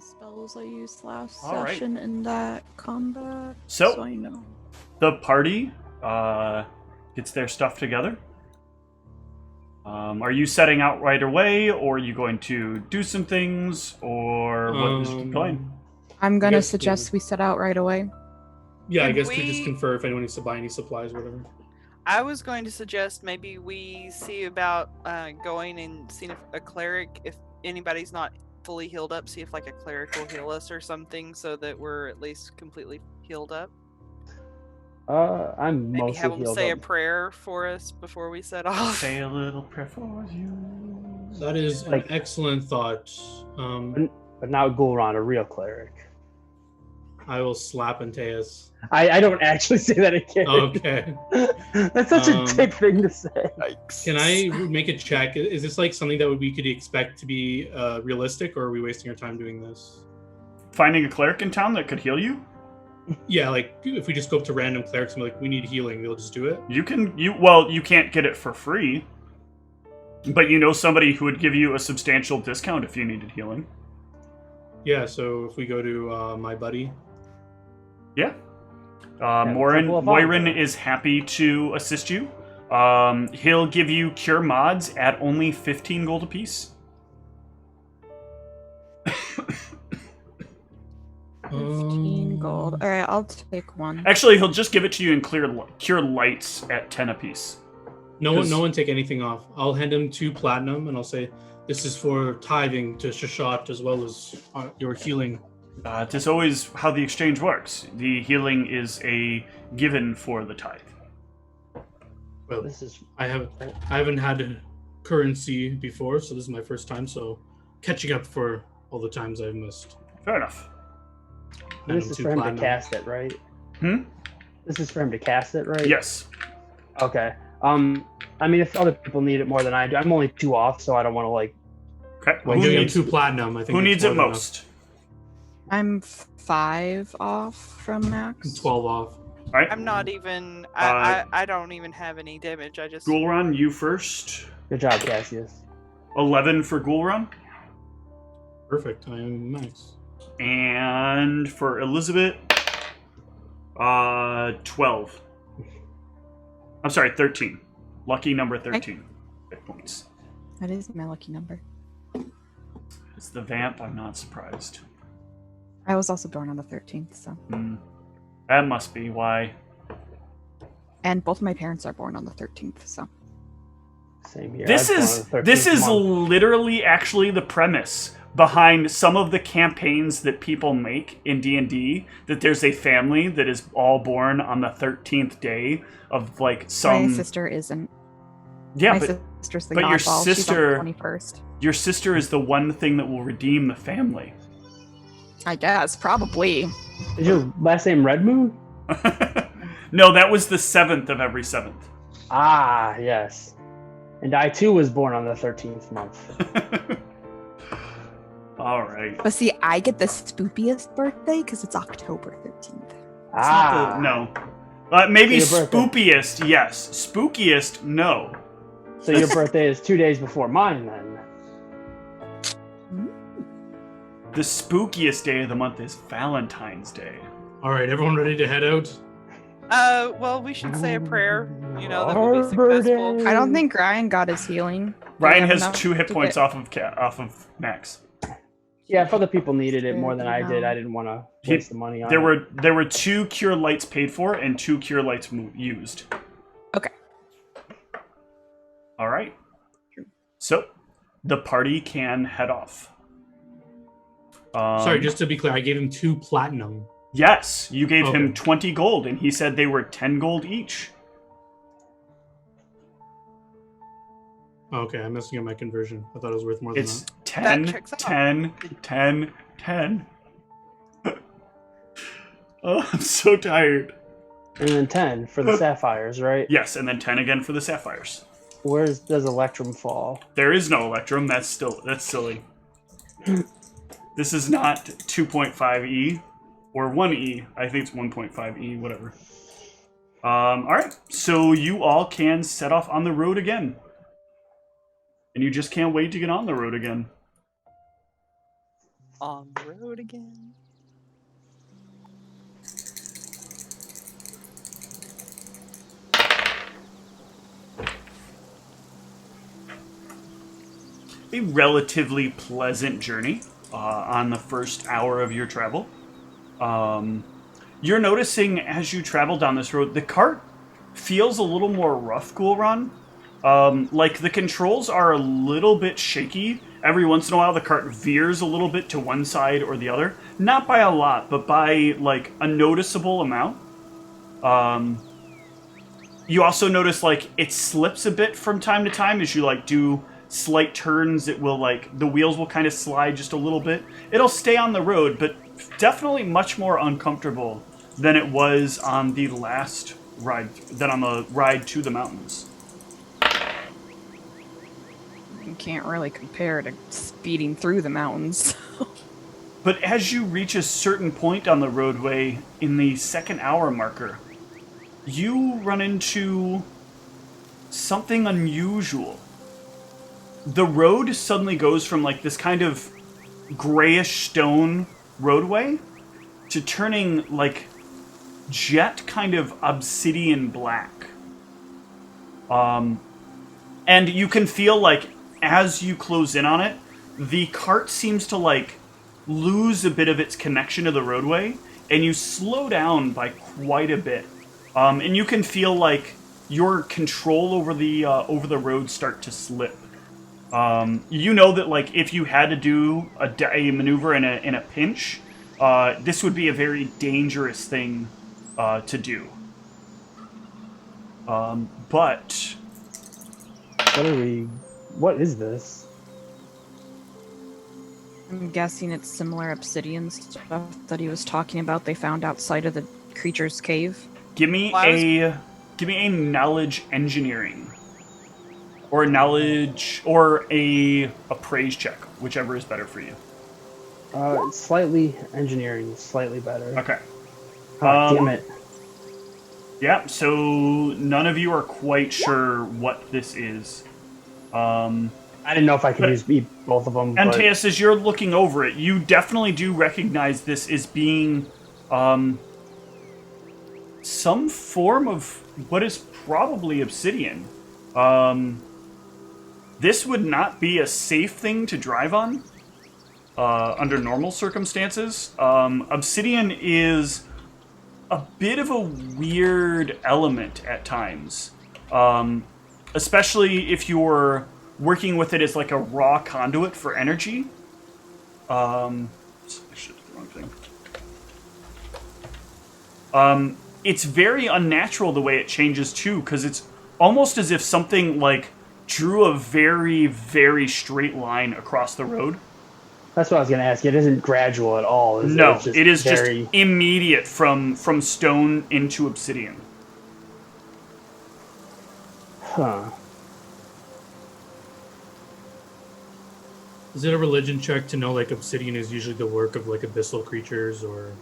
Spells I used last All session right. in that combat. So I know. the party gets their stuff together. Are you setting out right away, or are you going to do some things, or what is the plan? I'm gonna suggest we set out right away. Yeah, I guess we just confer if anyone needs to buy any supplies or whatever. I was going to suggest maybe we see about going and seeing if a cleric, if anybody's not fully healed up, see if like a cleric will heal us or something, so that we're at least completely healed up. I'm Maybe mostly have them healed say up. a prayer for us before we set off. Say a little prayer for you. That is an excellent thought. But now Gulran, a real cleric. I will slap Antaeus. I don't actually say that again. Okay. That's such a dick thing to say. Yikes. Can I make a check? Is this like something that we could expect to be realistic, or are we wasting our time doing this? Finding a cleric in town that could heal you? Yeah, like if we just go up to random clerics and be like, we need healing, they'll just do it? You can't get it for free. But you know somebody who would give you a substantial discount if you needed healing. Yeah, so if we go to my buddy. Yeah. Moirin is happy to assist you. He'll give you cure mods at only 15 gold apiece. 15 gold. Alright, I'll take one. Actually, he'll just give it to you in cure lights at 10 apiece. No one take anything off. I'll hand him 2 platinum and I'll say, this is for tithing to Shashat as well as your healing. It's always how the exchange works. The healing is a given for the tithe. Well, I haven't had currency before, so this is my first time, so catching up for all the times I've missed. Fair enough. This is for him to cast it, right? This is for him to cast it, right? Yes. Okay. I mean, if other people need it more than I do, I'm only 2 off, so I don't want to like. Okay. Who needs 2 platinum? I think. Who needs it most? Enough. I'm 5 off from max. 12 off. All right. I'm not even. I don't even have any damage. I just. Gulran, you first. Good job, Cassius. 11 for Gulran. Perfect. I am max. And for Elizabeth, 12. I'm sorry, 13. Lucky number 13. Hit points. That is my lucky number. It's the vamp. I'm not surprised. I was also born on the 13th, so. That must be why. And both of my parents are born on the 13th, so. Same here. This is literally actually the premise behind some of the campaigns that people make in D&D, that there's a family that is all born on the 13th day of like some. My sister isn't. Yeah, my sister's the but your oddball. sister, She's on the 21st. Your sister is the one thing that will redeem the family. I guess, probably. Is your last name Red Moon? No, that was the 7th of every 7th. Ah, yes. And I too was born on the 13th month. All right. But see, I get the spoopiest birthday because it's October 13th. No. Maybe spoopiest, yes. Spookiest, no. So your birthday is 2 days before mine, then. The spookiest day of the month is Valentine's Day. All right, everyone ready to head out? Well, we should say a prayer. You know that we'll be Arbor successful. Day. I don't think Ryan got his healing. Do we Ryan have has enough 2 hit to points get- off of Max. Yeah, if other people needed it more than I did, No. I didn't want to waste the money on There it. were 2 cure lights paid for and 2 cure lights used. Okay. All right. So the party can head off. Sorry, just to be clear, I gave him 2 platinum. Yes, you gave Okay. him 20 gold, and he said they were 10 gold each. Okay, I'm messing up my conversion. I thought it was worth more than It's that. 10, checks out. 10, 10, 10. Oh, I'm so tired. And then 10 for the sapphires, right? Yes, and then 10 again for the sapphires. Where does Electrum fall? There is no Electrum. That's silly. This is not 2.5e or 1e. I think it's 1.5e, whatever. All right, so you all can set off on the road again. And you just can't wait to get on the road again. On the road again. A relatively pleasant journey on the first hour of your travel. You're noticing as you travel down this road, the cart feels a little more rough, Ghoulron. Like the controls are a little bit shaky. Every once in a while, the cart veers a little bit to one side or the other. Not by a lot, but by like a noticeable amount. You also notice like it slips a bit from time to time as you like do slight turns. It will like the wheels will kind of slide just a little bit. It'll stay on the road, but definitely much more uncomfortable than it was on the last ride, than on the ride to the mountains. You can't really compare to speeding through the mountains. But as you reach a certain point on the roadway in the second hour marker, you run into something unusual. The road suddenly goes from like this kind of grayish stone roadway to turning like jet kind of obsidian black. And you can feel like as you close in on it, the cart seems to like lose a bit of its connection to the roadway, and you slow down by quite a bit. And you can feel like your control over the road start to slip. You know that like if you had to do a maneuver in a pinch, this would be a very dangerous thing to do. But What is this? I'm guessing it's similar obsidian stuff that he was talking about they found outside of the creature's cave. give me a knowledge engineering. Or knowledge, or a appraise check, whichever is better for you. Slightly engineering, slightly better. Okay. Damn it. Yeah, so none of you are quite sure what this is. I didn't know if I could use both of them. Antaeus, as you're looking over it, you definitely do recognize this as being some form of what is probably obsidian. This would not be a safe thing to drive on under normal circumstances. Obsidian is a bit of a weird element at times, especially if you're working with it as like a raw conduit for energy. I should do the wrong thing. It's very unnatural the way it changes too, because it's almost as if something like drew a very, very straight line across the road. That's what I was going to ask. It isn't gradual at all. No, It's it is very... just immediate from stone into obsidian. Huh. Is it a religion check to know like obsidian is usually the work of like abyssal creatures or?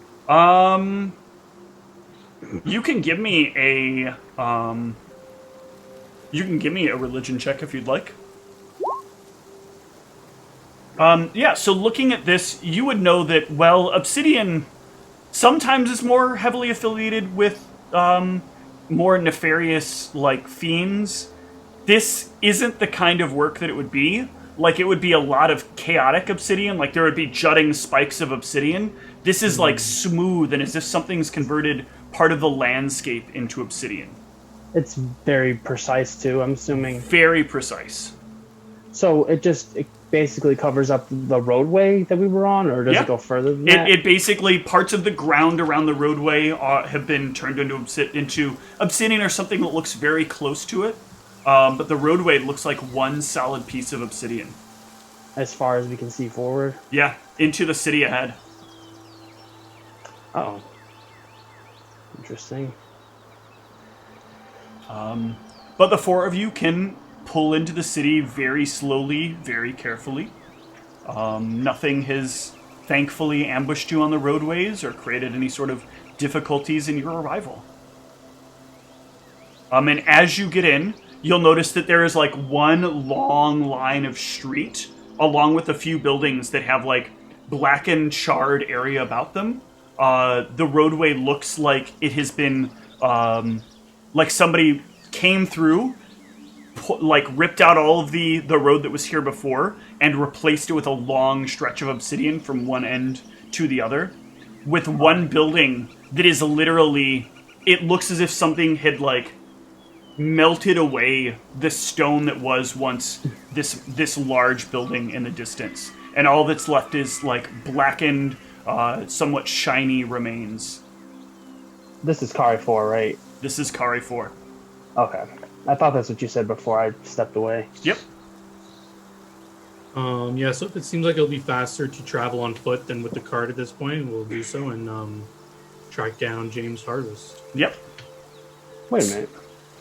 You can give me a religion check if you'd like. Yeah, so looking at this, you would know that, well, obsidian sometimes is more heavily affiliated with more nefarious like fiends, this isn't the kind of work that it would be. Like, it would be a lot of chaotic obsidian, like there would be jutting spikes of obsidian. This is like smooth and as if something's converted part of the landscape into obsidian. It's very precise too, I'm assuming. Very precise. So it basically covers up the roadway that we were on, or does it go further than that? It basically, parts of the ground around the roadway have been turned into obsidian or something that looks very close to it. But the roadway looks like one solid piece of obsidian. As far as we can see forward? Yeah, into the city ahead. Oh. Interesting. But the four of you can pull into the city very slowly, very carefully. Nothing has thankfully ambushed you on the roadways or created any sort of difficulties in your arrival. And as you get in, you'll notice that there is like one long line of street, along with a few buildings that have like blackened, charred area about them. The roadway looks like it has been, like somebody came through, like ripped out all of the road that was here before and replaced it with a long stretch of obsidian from one end to the other, with one building that is literally, it looks as if something had like melted away the stone that was once this large building in the distance, and all that's left is like blackened, somewhat shiny remains. This is Kari 4, right? This is Kari 4. Okay. I thought that's what you said before I stepped away. Yep. Yeah, so if it seems like it'll be faster to travel on foot than with the cart at this point, we'll do so and track down James Harvest. Yep. Wait a minute.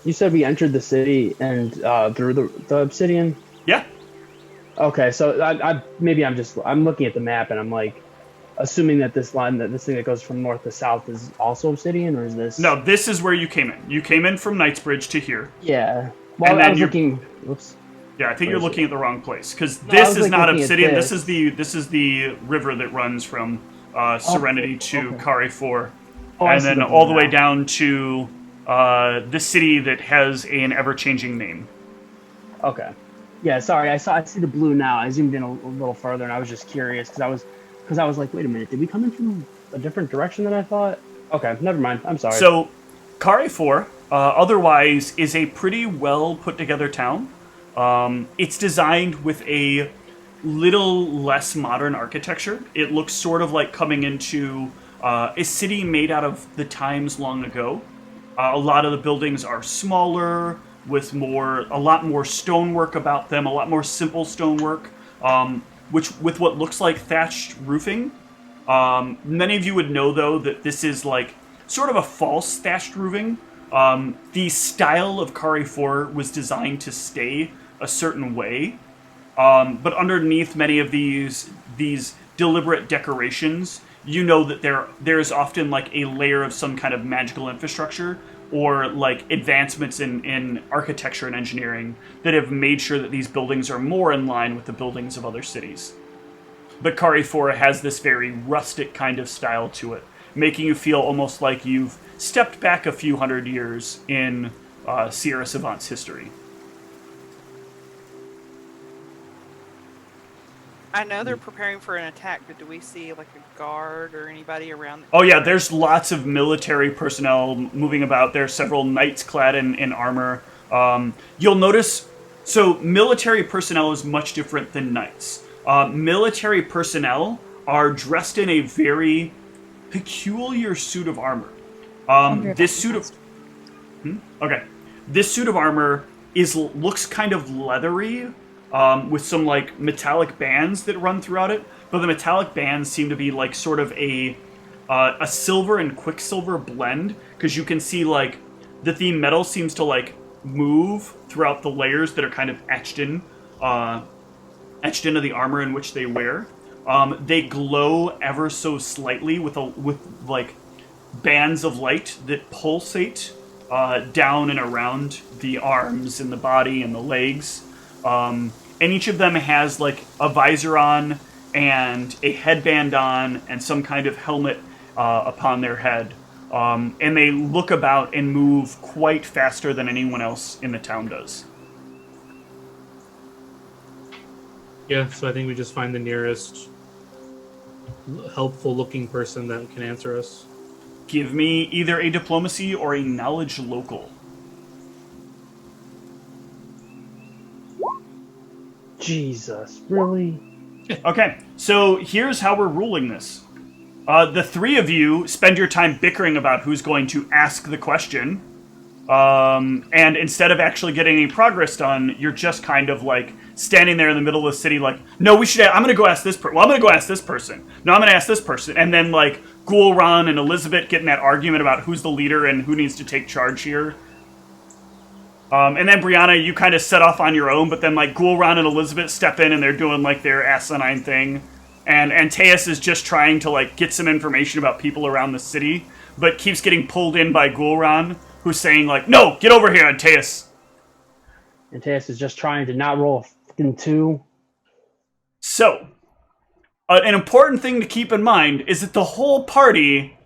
You said we entered the city and through the obsidian? Yeah. Okay, so I'm looking at the map and I'm like, assuming that this thing that goes from north to south is also obsidian, or is this? No, this is where you came in. You came in from Knightsbridge to here. Yeah. Well, And then I was you're- looking. Whoops. Yeah, I think you're looking at the wrong place, because No, I this was, is like, not looking at obsidian. This this. is the river that runs from Serenity to okay. Kari 4, Oh, I and see then the all the blue way now. down to the city that has an ever-changing name. Okay. Yeah, sorry. I see the blue now. I zoomed in a little further, and I was just curious because I was like, wait a minute, did we come in from a different direction than I thought? Okay, never mind. I'm sorry. So, Kari 4, otherwise, is a pretty well put together town. It's designed with a little less modern architecture. It looks sort of like coming into a city made out of the times long ago. A lot of the buildings are smaller, with a lot more stonework about them, a lot more simple stonework, which with what looks like thatched roofing. Many of you would know, though, that this is like sort of a false thatched roofing. The style of Kari 4 was designed to stay a certain way, but underneath many of these deliberate decorations, you know that there's often like a layer of some kind of magical infrastructure or like advancements in architecture and engineering that have made sure that these buildings are more in line with the buildings of other cities. But Kari 4 has this very rustic kind of style to it, making you feel almost like you've stepped back a few hundred years in Sierra Savant's history. I know they're preparing for an attack, but do we see like a guard or anybody around? Oh yeah, there's lots of military personnel moving about. There are several knights clad in armor. You'll notice, so military personnel is much different than knights. Military personnel are dressed in a very peculiar suit of armor. This suit of This suit of armor looks kind of leathery, with some like metallic bands that run throughout it. But the metallic bands seem to be like sort of a silver and quicksilver blend, because you can see like that the metal seems to like move throughout the layers that are kind of etched into the armor in which they wear. They glow ever so slightly with like bands of light that pulsate down and around the arms and the body and the legs. And each of them has like a visor on and a headband on and some kind of helmet upon their head. And they look about and move quite faster than anyone else in the town does. Yeah, so I think we just find the nearest helpful-looking person that can answer us. Give me either a diplomacy or a knowledge local. Jesus, really? Okay, so here's how we're ruling this. The three of you spend your time bickering about who's going to ask the question. And instead of actually getting any progress done, you're just kind of like standing there in the middle of the city like, no, we should, I'm going to go ask this person. Well, I'm going to go ask this person. No, I'm going to ask this person. And then like Ghoulron and Elizabeth get in that argument about who's the leader and who needs to take charge here. And then Brianna, you kind of set off on your own, but then like Ghoulron and Elizabeth step in and they're doing like their asinine thing. And Teus is just trying to like get some information about people around the city, but keeps getting pulled in by Ghoulron, who's saying like, no, get over here, Teus. And Teus is just trying to not roll a fucking 2. So, an important thing to keep in mind is that the whole party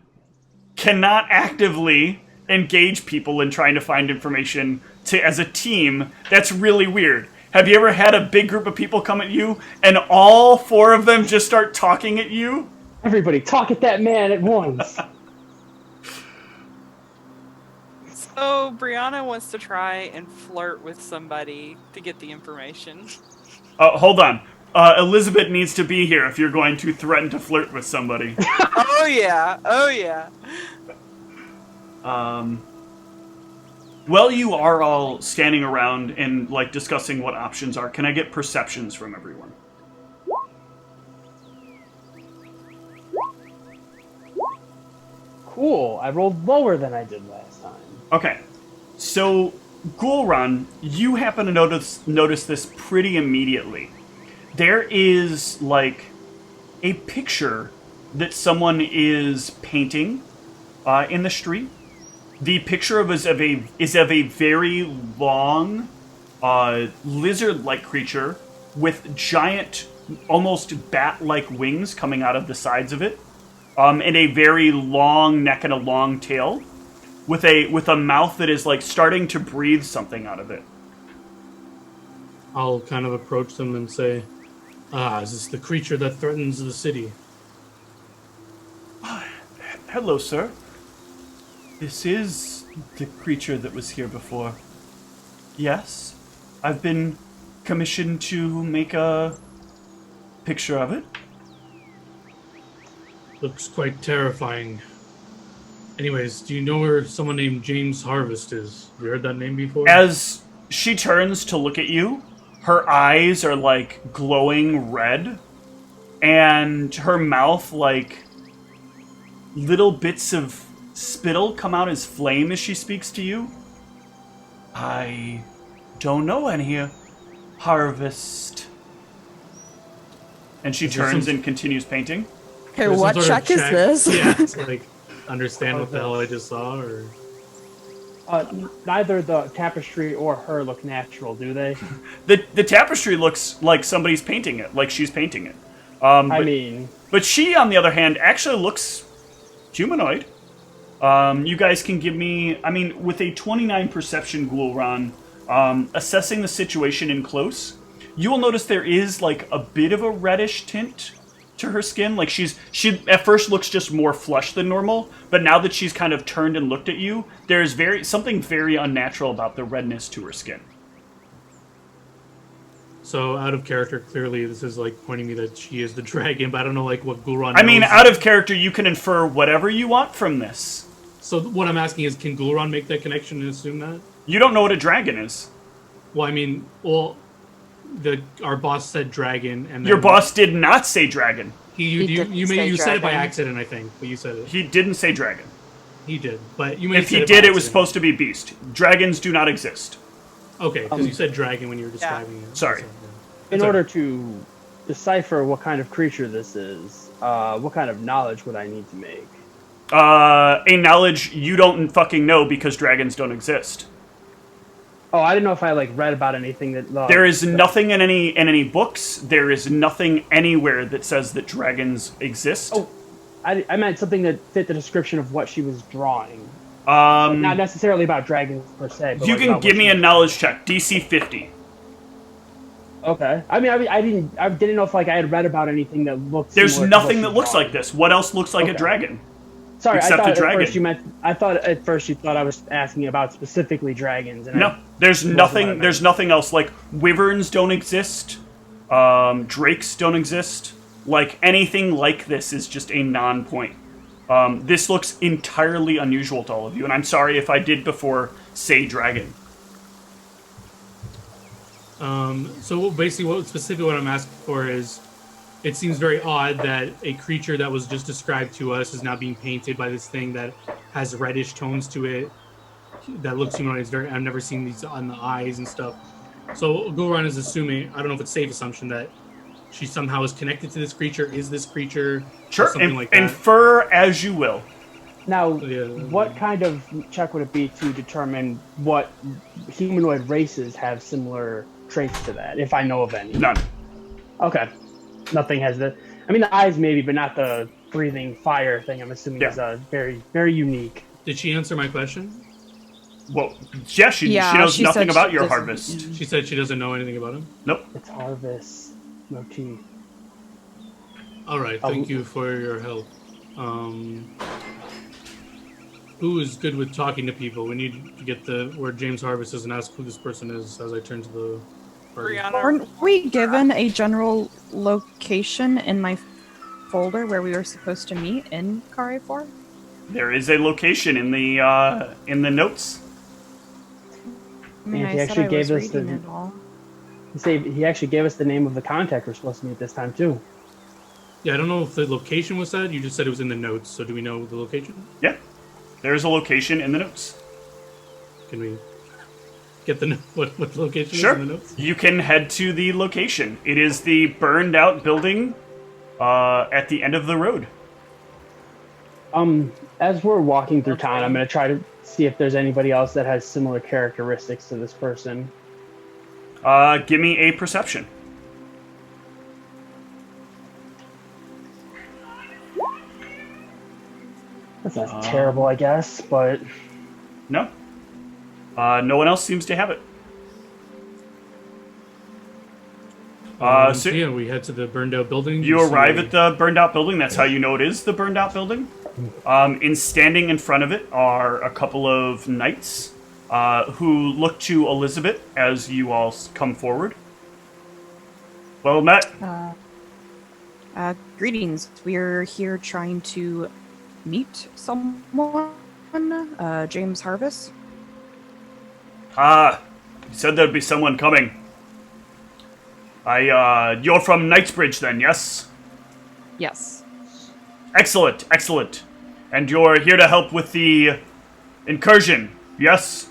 cannot actively engage people in trying to find information as a team. That's really weird. Have you ever had a big group of people come at you and all 4 of them just start talking at you? Everybody talk at that man at once. So Brianna wants to try and flirt with somebody to get the information. Hold on. Elizabeth needs to be here if you're going to threaten to flirt with somebody. Oh yeah, oh yeah. Well, you are all standing around and like discussing what options are. Can I get perceptions from everyone? Cool. I rolled lower than I did last time. Okay. So, Ghoulron, you happen to notice this pretty immediately. There is like a picture that someone is painting in the street. The picture is of a very long, lizard-like creature with giant, almost bat-like wings coming out of the sides of it, and a very long neck and a long tail, with a mouth that is like starting to breathe something out of it. I'll kind of approach them and say, is this the creature that threatens the city? Hello, sir. This is the creature that was here before. Yes, I've been commissioned to make a picture of it. Looks quite terrifying. Anyways, do you know where someone named James Harvest is? Have you heard that name before? As she turns to look at you, her eyes are like glowing red, and her mouth, like little bits of spittle come out as flame as she speaks to you. I don't know any Harvest. And she turns and continues painting. Okay, what check is this? Yeah, it's like, understand what the hell I just saw, or... Neither the tapestry or her look natural, do they? The tapestry looks like somebody's painting it, like she's painting it. But she, on the other hand, actually looks humanoid. You guys can give me, with a 29 perception, Ghoulron, assessing the situation in close, you will notice there is like a bit of a reddish tint to her skin. Like she at first looks just more flush than normal, but now that she's kind of turned and looked at you, there is something very unnatural about the redness to her skin. So out of character, clearly this is like pointing me that she is the dragon, but I don't know like what Ghoulron knows. Out of character, you can infer whatever you want from this. So what I'm asking is, can Ghoulron make that connection and assume that? You don't know what a dragon is. Well, our boss said dragon, and then your boss did not say dragon. You said it by accident, I think, but you said it. He didn't say dragon. He did, but you may have if said he it did, by it was supposed to be beast. Dragons do not exist. Okay, because you said dragon when you were describing it. Sorry. In order to decipher what kind of creature this is, what kind of knowledge would I need to make? A knowledge you don't fucking know because dragons don't exist. Oh, I didn't know if I read about anything that. There is nothing in any books. There is nothing anywhere that says that dragons exist. Oh, I meant something that fit the description of what she was drawing. Not necessarily about dragons per se. But You like can about give what me she a was- knowledge check, DC 50. Okay. I didn't know if like I had read about anything that looked. There's similar to what nothing she's that looks drawing. like this. What else looks like a Okay. dragon? Sorry, Except I thought a dragon. at first you meant. I thought at first you thought I was asking about specifically dragons. And No, there's what I nothing. meant. There's nothing else. Like wyverns don't exist. Drakes don't exist. Like anything like this is just a non-point. This looks entirely unusual to all of you, and I'm sorry if I did before say dragon. So basically, what I'm asking for is, it seems very odd that a creature that was just described to us is now being painted by this thing that has reddish tones to it. That looks humanoid. I've never seen these on the eyes and stuff. So Goran is assuming, I don't know if it's safe assumption, that she somehow is connected to this creature. Is this creature Sure, something like that? infer as you will. Now, Yeah. what kind of check would it be to determine what humanoid races have similar traits to that, if I know of any? None. Okay. Nothing has the... I mean, the eyes maybe, but not the breathing fire thing. I'm assuming is very, very unique. Did she answer my question? Well, yeah, she knows she nothing said about she your doesn't- harvest. She said she doesn't know anything about him. Nope. It's harvest motif. All right, thank you for your help. Who is good with talking to people? We need to get where James Harvest is and ask who this person is as I turn to the party. Brianna, Weren't we given a general location in my folder where we were supposed to meet in Kare 4? There is a location in the notes. I mean, And he I said actually I gave was us the- reading it all. He actually gave us the name of the contact we're supposed to meet this time, too. Yeah, I don't know if the location was said. You just said it was in the notes. So do we know the location? Yeah, there's a location in the notes. Can we get what location Sure. is in the notes? You can head to the location. It is the burned out building at the end of the road. As we're walking through town, I'm going to try to see if there's anybody else that has similar characteristics to this person. Give me a perception. That's not terrible, I guess, but... No. No one else seems to have it. So yeah, we head to the burned out building. You arrive at the burned out building. That's how you know it is the burned out building. Standing in front of it are a couple of knights who look to Elizabeth as you all come forward. Well met. Greetings. We're here trying to meet someone. James Harvest. You said there'd be someone coming. You're from Knightsbridge then, yes? Yes. Excellent, excellent. And you're here to help with the incursion, yes?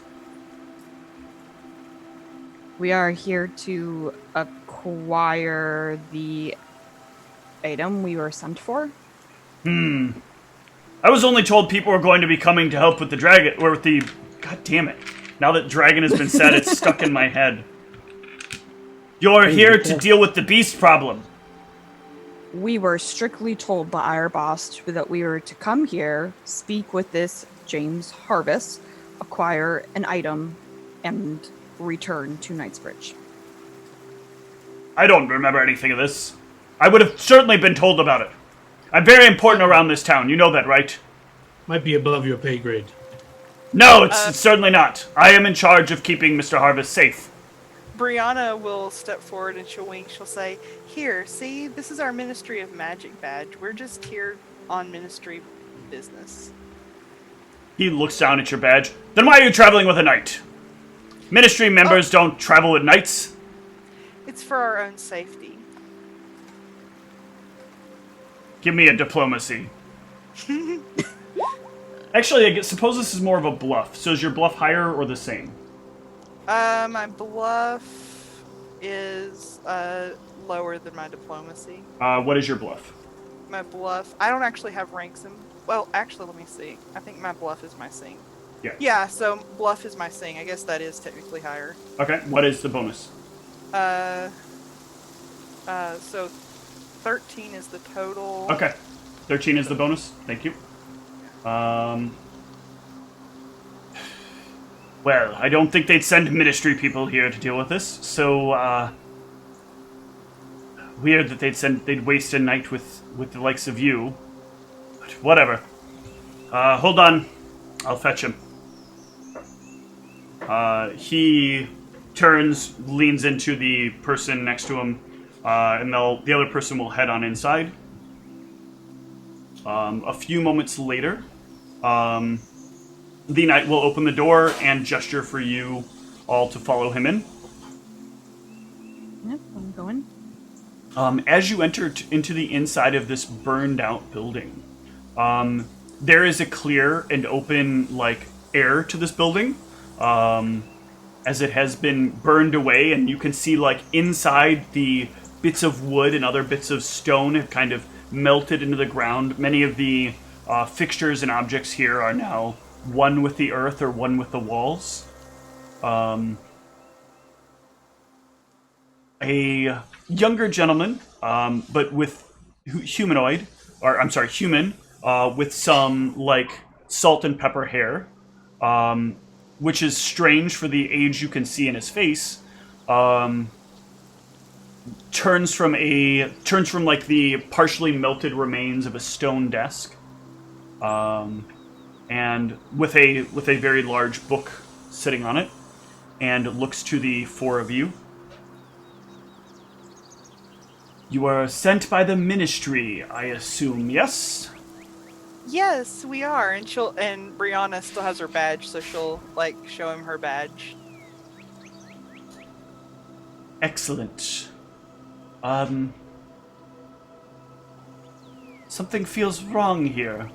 We are here to acquire the item we were sent for. I was only told people were going to be coming to help with the dragon, or with the... God damn it. Now that dragon has been said, it's stuck in my head. You're here to deal with the beast problem. We were strictly told by our boss that we were to come here, speak with this James Harvest, acquire an item, and return to Knightsbridge. I don't remember anything of this. I would have certainly been told about it. I'm very important around this town, you know that, right? Might be above your pay grade. No, it's certainly not. I am in charge of keeping Mr. Harvest safe. Brianna will step forward and she'll wink. She'll say, "Here, see, this is our Ministry of Magic badge. We're just here on ministry business." He looks down at your badge. Then why are you traveling with a knight? Ministry members don't travel with knights. It's for our own safety. Give me a diplomacy. Actually, suppose this is more of a bluff. So is your bluff higher or the same? My bluff is lower than my diplomacy. What is your bluff? My bluff, I don't actually have ranks in. Well, actually, let me see. I think my bluff is my sing. Yeah. Yeah, so bluff is my sing. I guess that is technically higher. Okay, what is the bonus? So 13 is the total. Okay. 13 is the bonus. Thank you. Well, I don't think they'd send ministry people here to deal with this, so, weird that they'd waste a night with the likes of you. But whatever. Hold on. I'll fetch him. He turns, leans into the person next to him, and the other person will head on inside. A few moments later, the knight will open the door and gesture for you all to follow him in. Yep, I'm going. As you enter into the inside of this burned-out building, there is a clear and open, air to this building, as it has been burned away, and you can see, inside the bits of wood and other bits of stone have kind of melted into the ground. Many of the fixtures and objects here are now one with the earth or one with the walls. A younger gentleman, but with human, with some, salt and pepper hair, which is strange for the age you can see in his face, turns from the partially melted remains of a stone desk, and with a very large book sitting on it, and looks to the four of you. You are sent by the ministry, I assume, yes? Yes, we are, and Brianna still has her badge, so she'll show him her badge. Excellent. Something feels wrong here.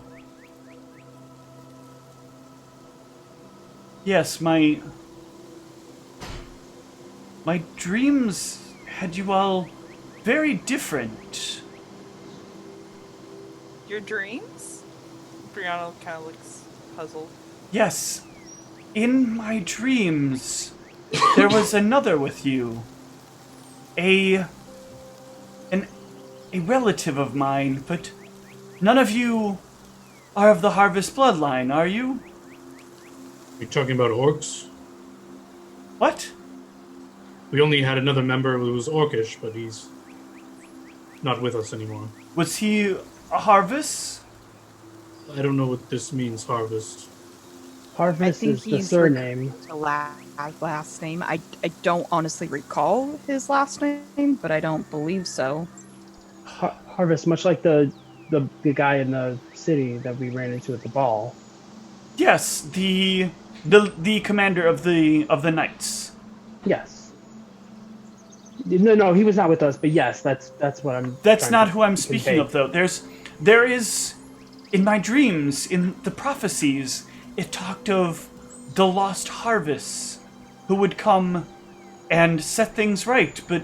Yes, my dreams had you all very different. Your dreams? Brianna kind of looks puzzled. Yes. In my dreams, there was another with you. A relative of mine, but none of you are of the Harvest bloodline, are you? You're talking about orcs? What? We only had another member who was orcish, but he's not with us anymore. Was he a Harvest? I don't know what this means, harvest. Harvest is the surname. The last name. I don't honestly recall his last name, but I don't believe so. Harvest, much like the guy in the city that we ran into at the ball. Yes, the commander of the Knights. Yes. No, he was not with us, but yes, that's what I'm. That's not who I'm speaking of, though. There is, in my dreams, in the prophecies, it talked of the lost harvests who would come and set things right, but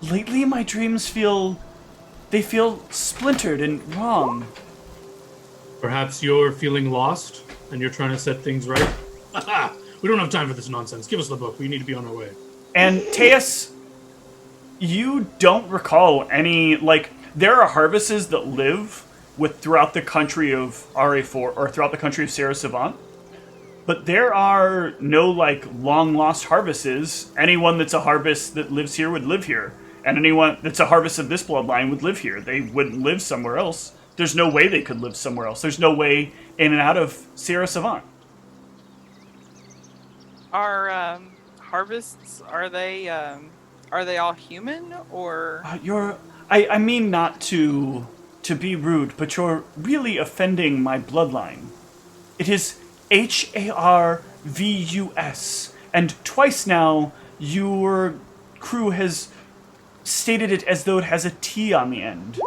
lately my dreams feel splintered and wrong. Perhaps you're feeling lost and you're trying to set things right? Haha! We don't have time for this nonsense. Give us the book. We need to be on our way. And Teus, you don't recall any, there are harvests that live throughout the country of RA4, or throughout the country of Sarah Savant, but there are no, long lost harvests. Anyone that's a harvest that lives here would live here, and anyone that's a harvest of this bloodline would live here. They wouldn't live somewhere else. There's no way they could live somewhere else. There's no way in and out of Sarah Savant. Our harvests, are they all human, or? I mean not to be rude, but you're really offending my bloodline. It is Harvus, and twice now your crew has stated it as though it has a T on the end.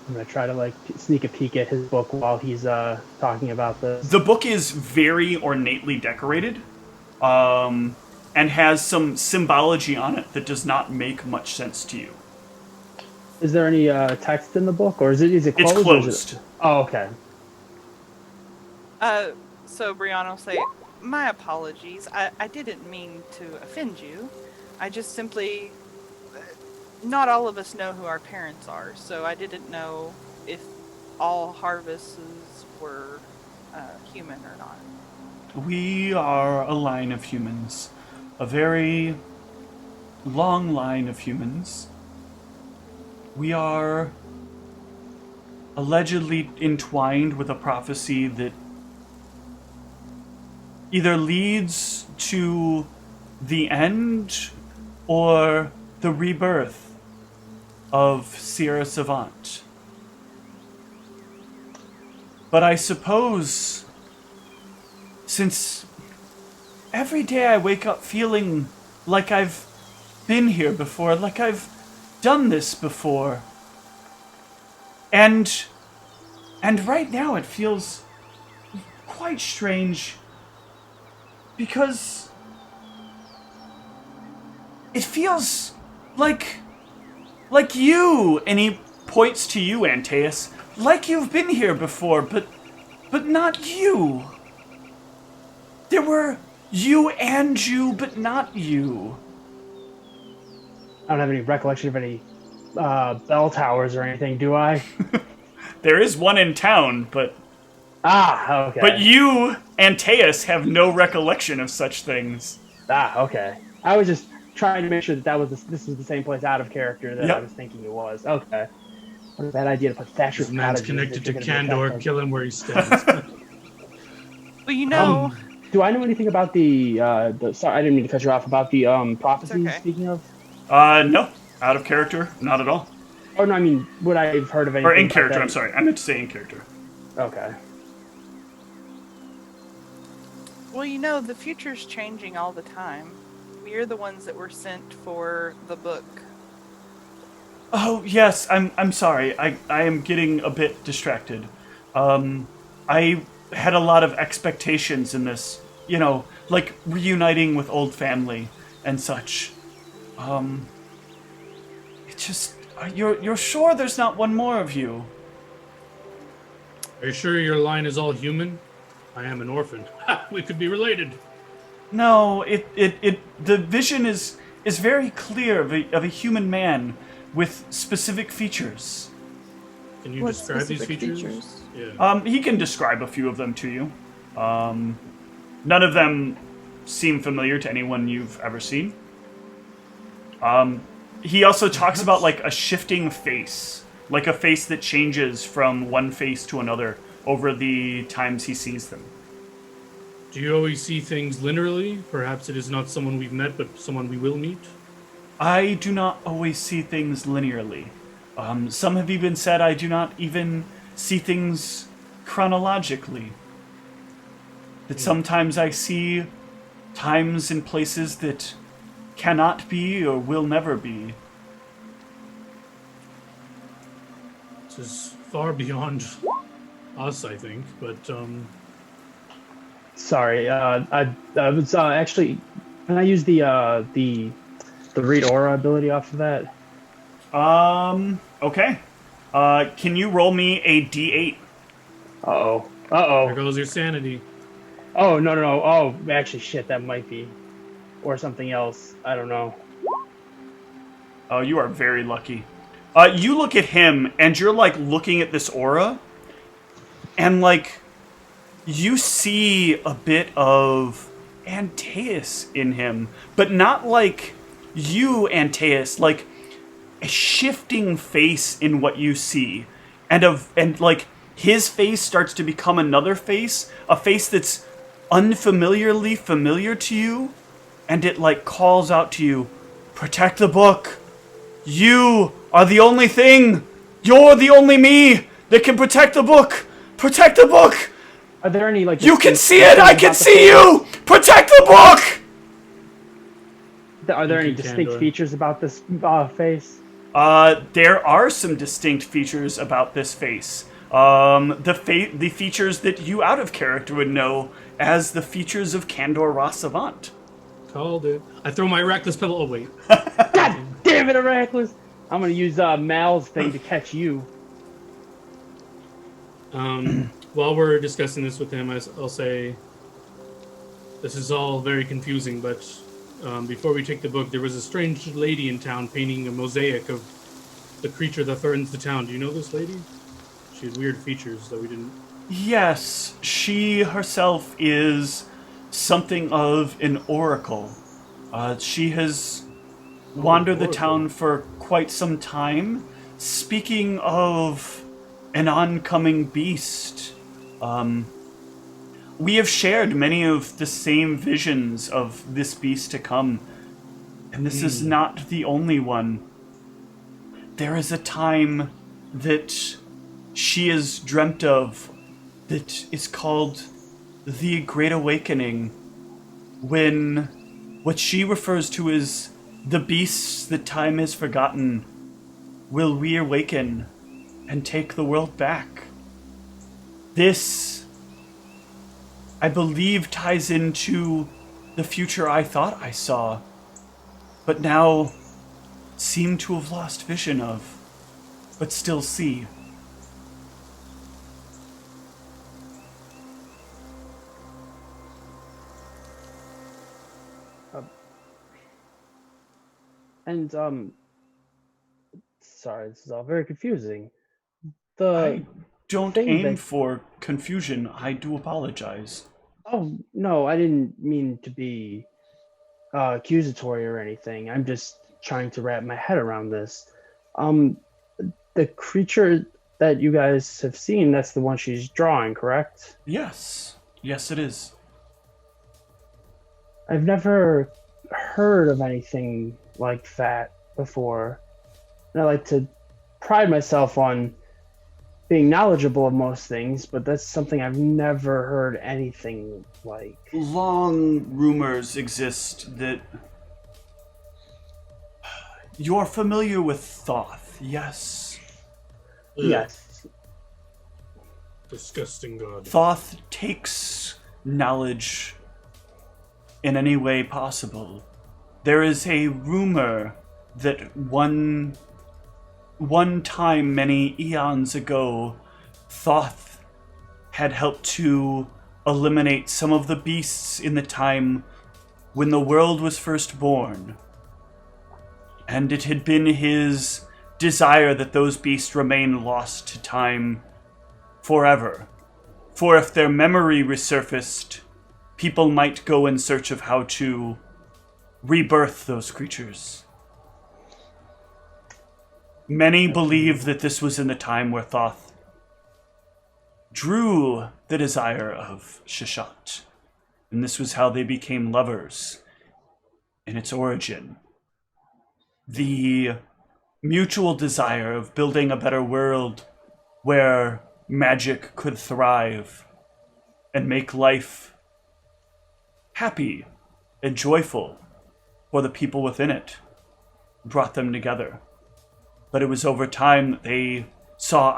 I'm gonna try to sneak a peek at his book while he's talking about this. The book is very ornately decorated, and has some symbology on it that does not make much sense to you. Is there any text in the book, or is it closed? It's closed. Oh, okay. So Brianna will say, "My apologies. I didn't mean to offend you. I just simply not all of us know who our parents are, so I didn't know if all Harvests were human or not. We are a line of humans. A very long line of humans. We are allegedly entwined with a prophecy that either leads to the end or the rebirth of Sierra Savant. But I suppose, since every day I wake up feeling like I've been here before, like I've done this before, and right now it feels quite strange because it feels like you, and he points to you, Antaeus, like you've been here before, but not you. There were you and you, but not you. I don't have any recollection of any bell towers or anything, do I? There is one in town, but Okay. but you, Antaeus, have no recollection of such things. Okay. I was just trying to make sure that this was the same place out of character that Yep. I was thinking it was. Okay. What a bad idea to put Thatcher's This man's cottages connected if to you're gonna be Candor. attacked by- Kill him where he stands. Well, you know, Do I know anything about the sorry, I didn't mean to cut you off, about the prophecies, okay. speaking of? No. Out of character, not at all. Oh, no, I mean, would I have heard of anything Or in about character, that? I'm sorry. I meant to say in character. Okay. well, you know, the future's changing all the time. We're the ones that were sent for the book. Oh, yes, I'm sorry. I am getting a bit distracted. I had a lot of expectations in this, like reuniting with old family and such. It just you're sure there's not one more of you? Are you sure your line is all human? I am an orphan. Ha, we could be related. No, the vision is very clear of a human man with specific features. Can you What describe these specific features? Yeah. He can describe a few of them to you. None of them seem familiar to anyone you've ever seen. He also talks about like a shifting face, like a face that changes from one face to another over the times he sees them. Do you always see things linearly? Perhaps it is not someone we've met, but someone we will meet? I do not always see things linearly. Some have even said I do not even see things chronologically. That sometimes I see times and places that cannot be or will never be. This is far beyond us, I think, but Sorry, I was actually. Can I use the read aura ability off of that? Okay. Can you roll me a d8? there goes your sanity. Oh, no. Oh, actually, shit, that might be. Or something else. I don't know. Oh, you are very lucky. You look at him, and you're, like, looking at this aura, and, like, you see a bit of Antaeus in him, but not like you, Antaeus, like a shifting face in what you see, and like his face starts to become another face, a face that's unfamiliarly familiar to you, and it like calls out to you, "Protect the book. You are the only thing. You're the only me that can protect the book. Protect the book. Are there any, like... You can distinct see it. I features can about the see you. Protect the book." Are there any Thank you, distinct Candor. features about this face? There are some distinct features about this face. The features that you out of character would know as the features of Candor Rossavant. Called it. I throw my reckless pebble. Oh, wait. God damn it, Heracles! I'm gonna use Mal's thing to catch you. While we're discussing this with him, I'll say this is all very confusing, but before we take the book, there was a strange lady in town painting a mosaic of the creature that threatens the town. Do you know this lady? She has weird features that we didn't... Yes, she herself is something of an oracle. She has wandered the town for quite some time. Speaking of an oncoming beast, we have shared many of the same visions of this beast to come, and this is not the only one. There is a time that she is dreamt of that is called the Great Awakening, when what she refers to as the beasts that time has forgotten will reawaken and take the world back. This, I believe, ties into the future I thought I saw, but now seem to have lost vision of, but still see. And sorry, this is all very confusing. I don't thing aim that- for confusion. I do apologize. Oh no, I didn't mean to be accusatory or anything. I'm just trying to wrap my head around this. The creature that you guys have seen, that's the one she's drawing, correct? Yes. Yes, it is. I've never heard of anything like that before. And I like to pride myself on being knowledgeable of most things, but that's something I've never heard anything like. Long rumors exist that you're familiar with Thoth, yes? Yes. Disgusting god. Thoth takes knowledge in any way possible. There is a rumor that one time many eons ago, Thoth had helped to eliminate some of the beasts in the time when the world was first born. And it had been his desire that those beasts remain lost to time forever. For if their memory resurfaced, people might go in search of how to rebirth those creatures. Many believe that this was in the time where Thoth drew the desire of Shishat, and this was how they became lovers in its origin. The mutual desire of building a better world where magic could thrive and make life happy and joyful for the people within it brought them together. But it was over time that they saw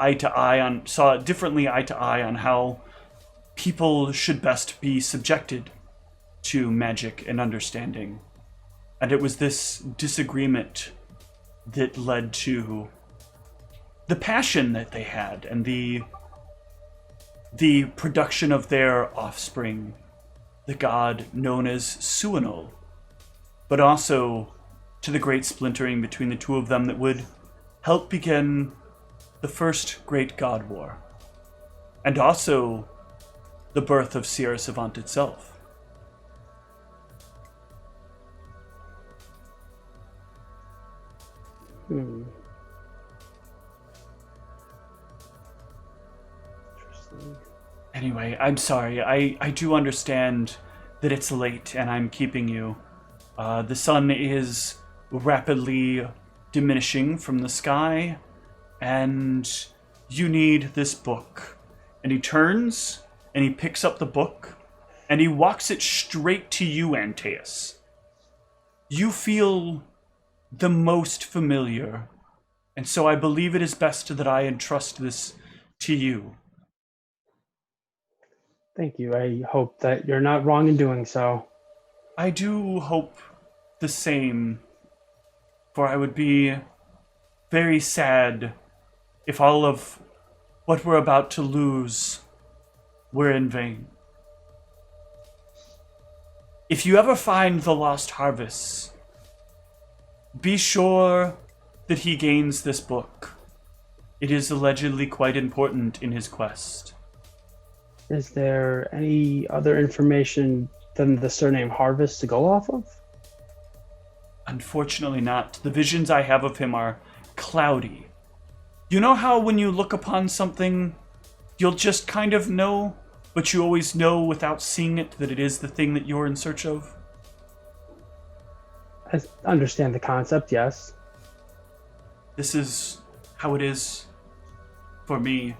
differently eye to eye on how people should best be subjected to magic and understanding. And it was this disagreement that led to the passion that they had and the production of their offspring, the god known as Suanol, but also to the great splintering between the two of them that would help begin the first great god war, and also the birth of Sierra Savant itself. Interesting. Anyway, I'm sorry. I do understand that it's late and I'm keeping you. The sun is rapidly diminishing from the sky, and you need this book. And he turns and he picks up the book and he walks it straight to you, Antaeus. You feel the most familiar, and so I believe it is best that I entrust this to you. Thank you. I hope that you're not wrong in doing so. I do hope the same, for I would be very sad if all of what we're about to lose were in vain. If you ever find the lost harvest, be sure that he gains this book. It is allegedly quite important in his quest. Is there any other information than the surname Harvest to go off of? Unfortunately not. The visions I have of him are cloudy. You know how when you look upon something, you'll just kind of know, but you always know without seeing it that it is the thing that you're in search of? I understand the concept, yes. This is how it is for me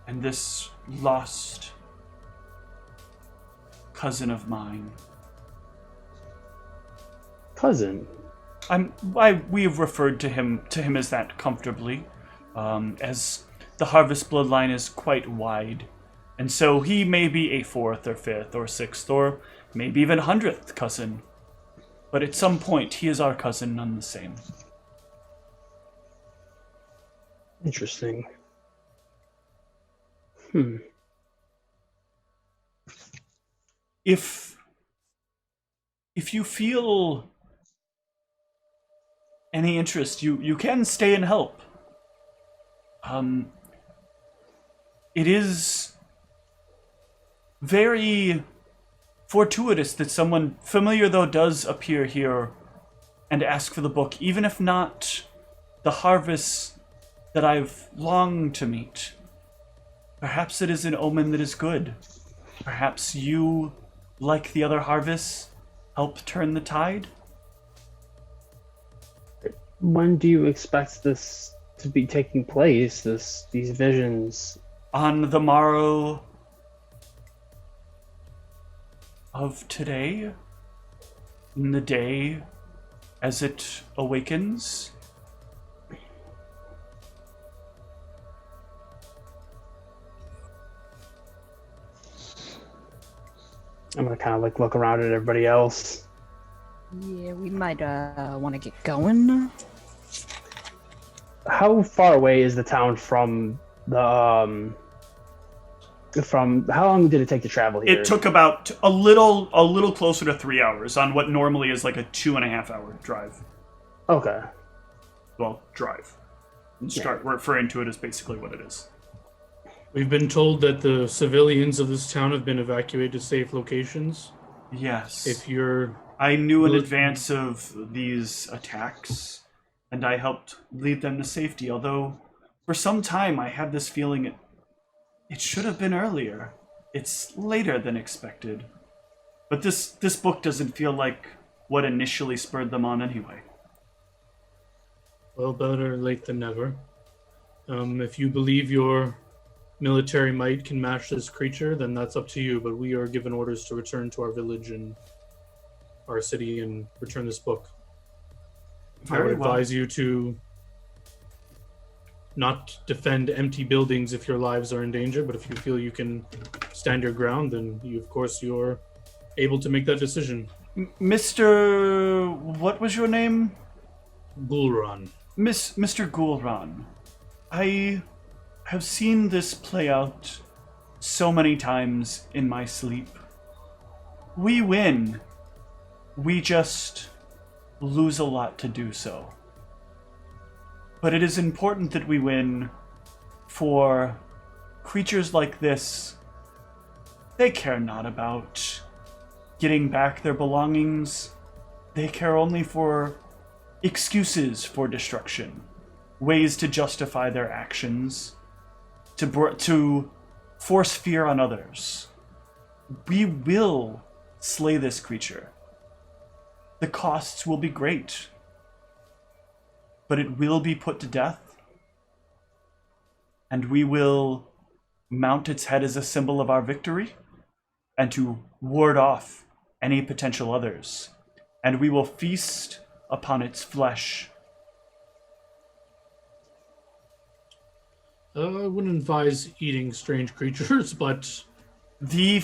and this lost cousin of mine. Cousin? We have referred to him as that comfortably, as the Harvest bloodline is quite wide, and so he may be a 4th or 5th or 6th or maybe even 100th cousin, but at some point he is our cousin none the same. Interesting. If you feel any interest, you can stay and help. It is very fortuitous that someone familiar, though, does appear here and ask for the book, even if not the harvest that I've longed to meet. Perhaps it is an omen that is good. Perhaps you, like the other harvests, help turn the tide? When do you expect this to be taking place, these visions? On the morrow of today, in the day as it awakens. I'm gonna kind of like look around at everybody else. Yeah, we might want to get going. How far away is the town from the from how long did it take to travel here? It took about a little closer to 3 hours on what normally is like a 2.5-hour drive. Okay. Well, drive. Start referring to it as basically what it is. We've been told that the civilians of this town have been evacuated to safe locations. Yes. If you're... I knew in advance of these attacks, and I helped lead them to safety, although for some time I had this feeling it should have been earlier. It's later than expected. But this book doesn't feel like what initially spurred them on anyway. Well, better late than never. If you believe your military might can match this creature, then that's up to you, but we are given orders to return to our village and our city and return this book. I would advise you to not defend empty buildings if your lives are in danger, but if you feel you can stand your ground, then you're able to make that decision. Mr. What was your name? Gulran. Mr. Gulran. I have seen this play out so many times in my sleep. We win. We just lose a lot to do so. But it is important that we win for creatures like this. They care not about getting back their belongings. They care only for excuses for destruction, ways to justify their actions, to force fear on others. We will slay this creature. The costs will be great, but it will be put to death, and we will mount its head as a symbol of our victory and to ward off any potential others, and we will feast upon its flesh. I wouldn't advise eating strange creatures, but... The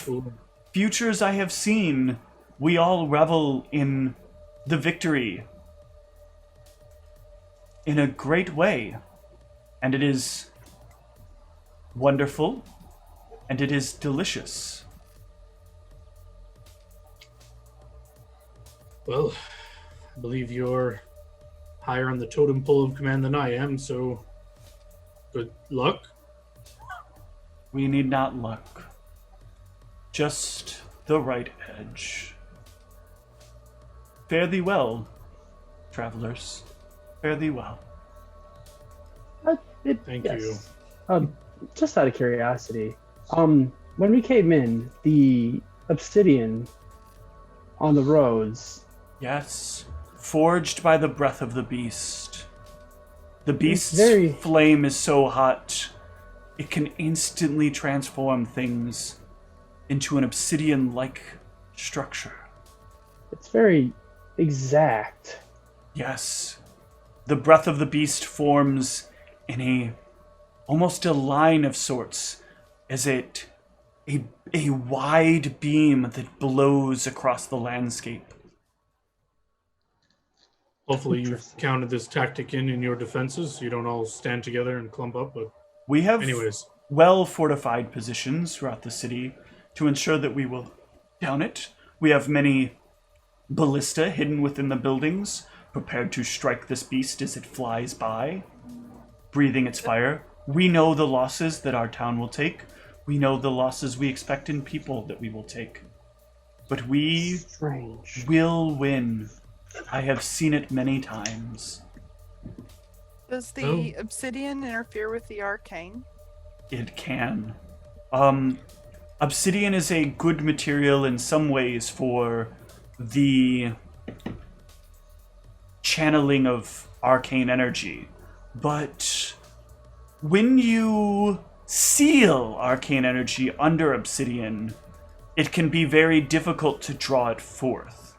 futures I have seen, we all revel in the victory in a great way, and it is wonderful, and it is delicious. Well, I believe you're higher on the totem pole of command than I am, so good luck. We need not luck. Just the right edge. Fare thee well, travelers. Fare thee well. Thank yes. you. Just out of curiosity, when we came in, the obsidian on the roads. Yes, forged by the breath of the beast. The beast's very- flame is so hot, it can instantly transform things into an obsidian-like structure. It's very exact. Yes, the breath of the beast forms in almost a line of sorts, as a wide beam that blows across the landscape. Hopefully you've Interesting. counted this tactic in your defenses, so you don't all stand together and clump up, but We have anyways. well-fortified positions throughout the city to ensure that we will down it. We have many ballista hidden within the buildings, prepared to strike this beast as it flies by, breathing its fire. We know the losses that our town will take. We know the losses we expect in people that we will take. But we Strange. will win. I have seen it many times. Does the obsidian interfere with the arcane? It can. Obsidian is a good material in some ways for the channeling of arcane energy, but when you seal arcane energy under obsidian, it can be very difficult to draw it forth.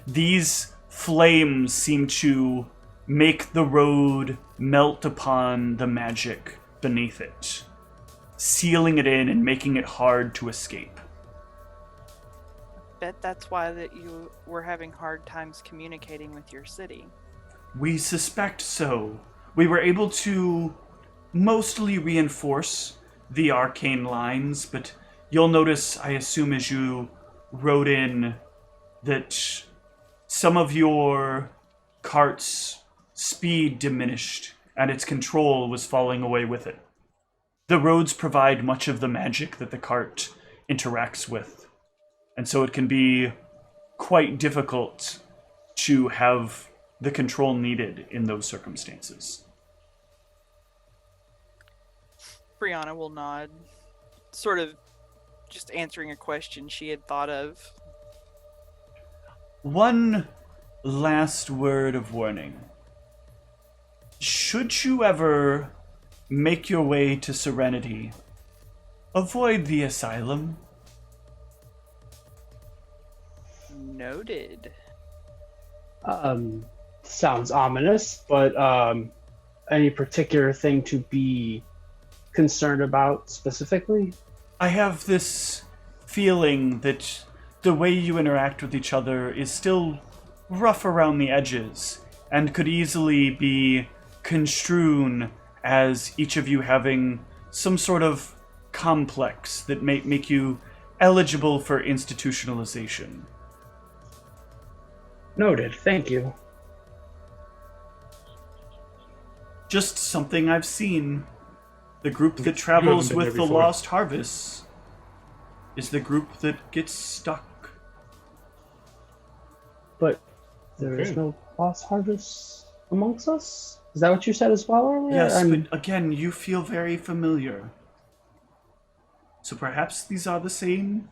These flames seem to make the road melt upon the magic beneath it, sealing it in and making it hard to escape. Bet that's why that you were having hard times communicating with your city. We suspect so. We were able to mostly reinforce the arcane lines, but you'll notice, I assume, as you rode in, that some of your cart's speed diminished and its control was falling away with it. The roads provide much of the magic that the cart interacts with, and so it can be quite difficult to have the control needed in those circumstances. Brianna will nod, sort of just answering a question she had thought of. One last word of warning. Should you ever make your way to Serenity, avoid the asylum. Noted. Sounds ominous, but any particular thing to be concerned about specifically? I have this feeling that the way you interact with each other is still rough around the edges and could easily be construed as each of you having some sort of complex that may make you eligible for institutionalization. Noted, thank you. Just something I've seen. The group that You haven't travels been with there the before. Lost Harvest is the group that gets stuck. But there is Okay. no lost harvest amongst us? Is that what you said as well earlier? Yes, but again, you feel very familiar. So perhaps these are the same,